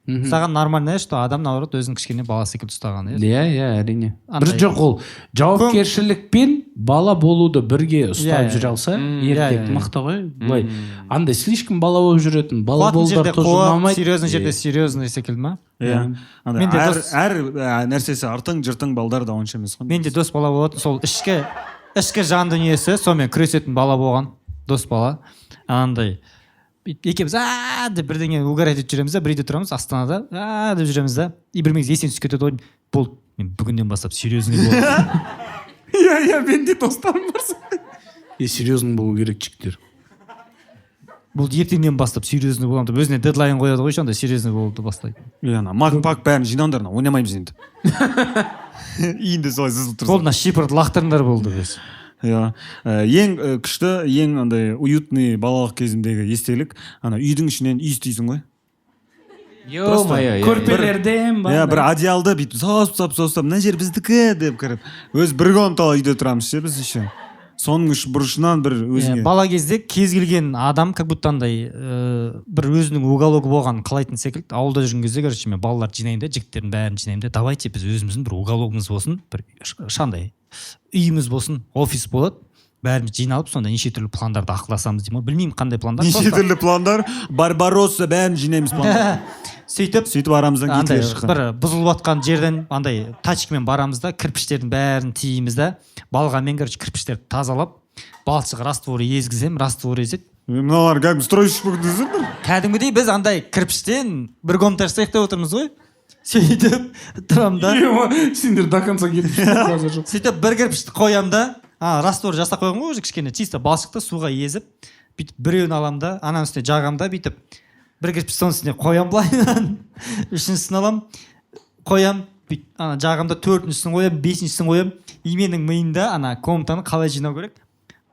Саған нормально, что адам наоборот өзін кішкене бала секілді ұстаған, иә? Иә, әрине. Бір жоқ ол жауапкершілікпен бала болуды бірге ұстап жүре алса, еркек мықты ғой. Былай андай слишком бала болып жүретін, бала болудар тоже ұнамайды. Серьезный жерде серьезный секілді ма? Иә. Әр нәрсесі артың жыртың балдар да онша емес қой. Менде дос бала болатын, сол ішкі жан дүниесі, сонымен күресетін бала болған, дос бала. Андай екеуміз деп бірдеңе угорать етіп жүреміз да, бір үйде тұрамыз Астанада, деп жүреміз да, и білмейміз есен түсіп кетеді ғой, болды, мен бүгіннен бастап серьезный боламын. Иә, менде достарым бар. Серьезный болу керек жігіттер. Болды, ертеңнен бастап серьезный боламын деп өзіне дедлайн қояды ғой, сонда серьезный болуды бастайды. Иә, мак-пак бәрін жинаңдар, ойнамаймыз енді. Иінде солай сызылып тұрсын. Болды, мына шипырды лақтырыңдар болды біз. Иә, ең күшті, ең андай уютный балалық кезімдегі естелік, ана үйдің ішінен үй істейсің ғой. Көрпелерден ба? Иә, бір одеялды бүйтіп сауып, мына жер біздікі деп кіріп, өз бір комнаталы үйде тұрамыз ше біз еще. Соның үш бұрышынан бір өзіңе. Бала кезде кез келген адам как будто андай бір өзінің угологы болған қалайтын секілді. Ауылда жүрген кезде, короче, мен балаларды жинаймын да, жігіттердің бәрін жинаймын да, давайте біз өзіміздің бір угологымыз болсын, бір шандай үйіміз болсын, офис болады. Бәріміз жиналып, сонда неше түрлі пландарды ақылдасамыз деймін. Білмеймін қандай пландар. Неше түрлі пландар, Барбаросса бәрін жинаймыз пландар. Сөйтіп арамыздан Гитлер шыққан. Бір бұзылып жатқан жерден андай тачкамен барамыз да, кірпіштердің бәрін тиейміз да, балғамен короче кірпіштерді тазалап, балшық раствор езгізем, раствор езет. Мыналар как стройщик болып жүрсіңдер? Кәдімгідей біз андай кірпіштен бір комната жасайық деп отырмыз ғой. Сөйтіп тұрамын да. Сендер до конца кетіп. Сөйтіп бір кірпішті қоямын да, раствор жасап қойған ғой, уже кішкене чисто балшықты суға езіп, бүйтіп біреуін аламын да, ананың үстіне жағамын да, бүйтіп бір кірпіш соның үстіне қоям былайынан, үшіншісін алам, қоям, ана жағамда төртіншісін қоям, бесіншісін қоям, и менің миымда ана комнатаны қалай жинау керек,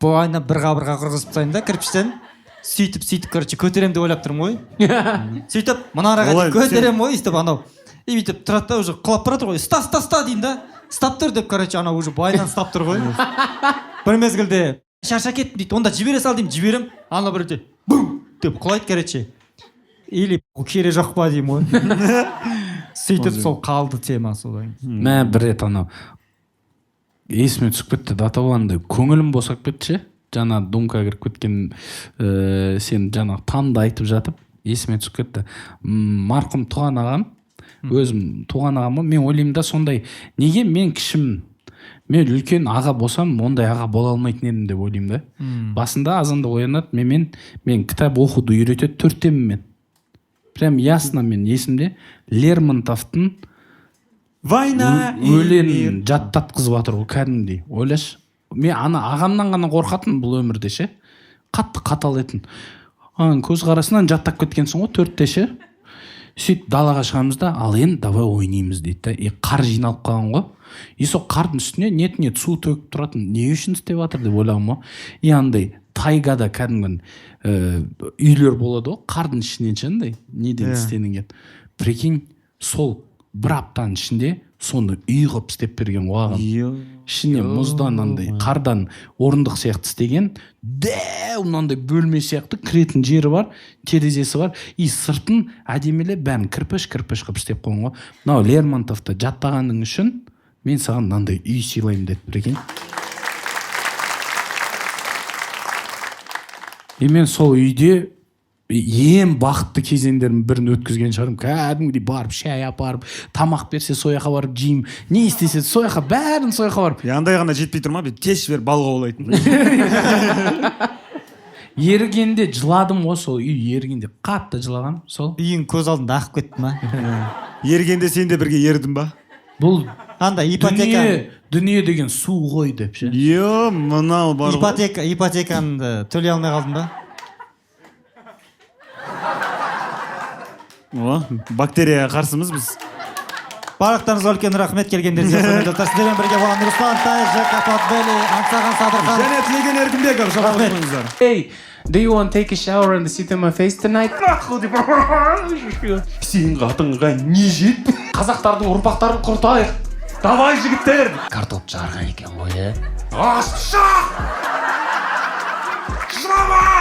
былайынан бір қабырға құрғызып тастаймын да кірпіштен, сөйтіп короче көтерем деп ойлап тұрмын ғой. Сөйтіп мұнараға көтерем ғой, сөйтіп анау, и бүйтіп тұрады да, уже құлап барады ғой, ста деймін да, стап тұр деп, короче, анау уже былайынан стап тұр ғой. Бір мезгілде шаршап кеттім дейді, онда жібере сал деймін, жіберем, ана бірде деп құлайды короче. Или кере жоқ па деймін ғой. Сөйтіп сол қалды тема содан. Мә бір рет анау есіме түсіп кетті, даталанды, көңілім босап кетті ше. Жаңа думка кіріп кеткен, сен жаңа танды айтып жатып есіме түсіп кетті. Марқұм туған ағам, өзім туған ағам, мен ойлаймын да сондай, неге мен кішімін, мен үлкен аға болсам, ондай аға бола алмайтын едім деп ойлаймын да. Басында азанда оянады, мен кітап оқуды үйретеді, 4-темін мен. Прям ясно мен есімде Лермонтовтың Война өлең жаттатқызып жатыр ғой, кәдімгідей. Ойлашы, мен ана ағамнан ғана қорқатын бұл өмірде ше. Қатты қатал етін. Көзқарасынан жаттап кеткенсің ғой 4-те ше. Сөйтіп далаға шығамыз да, ал енді давай ойнаймыз дейді да. Қар жиналып қалған ғой. Сол қардың үстіне нет су төгіп тұратын. Не үшін істеп жатыр деп ойлағым ғой. Андай тайгада кәдімгі үйлер болады ғой, қардың ішінен шындай, неден істенген. Прикинь, сол бір аптаның ішінде соны үй қып істеп берген оған. Ішіне мұздан андай қардан орындық сияқты істеген, дәу мынандай бөлме сияқты кіретін жері бар, терезесі бар, и сыртын әдемілеп бәрін кірпіш қып істеп қойған ғой. Мынау Лермонтовты жаттағаның үшін мен саған мынандай үй сыйлаймын деді, прикинь. И мен сол үйде ең бақытты кезеңдердің бірін өткізген шығармын. Кәдімгідей барып, шай апарып, тамақ берсе сояққа барып жеймін, не істесе сояққа, бәрін сояққа барып. Андай ғана жетпей тұр ма, тез жібер балға олайтын. Ерігенде жыладым ғой, сол үй ерігенде қатты жылаған. Сол Үйің көз алдында ағып кетті ма? Ергенде сен де бірге ердің ба? Бұл Анда ипотека дүние деген су ғой деп ше. Мынау бар ғой. Ипотеканы төлей алмай қалдың ба? Бактерияға қарсымыз біз. Барлықтарыңызға үлкен рахмет, келгендеріңізге құрметті. Сіздермен бірге болған Руслан Тай, Жека Патбели, Аңсаған Садырхан. Және Тілеген Еркінбеков, шабақ қойыңыздар. Hey, do you want to take a shower and sit on my face tonight? Сен қатынға не жет? Қазақтардың ұрпақтарын құртайық. Давай жігіттер. Картоп шығарған екен ғой, Ашша! Жылама!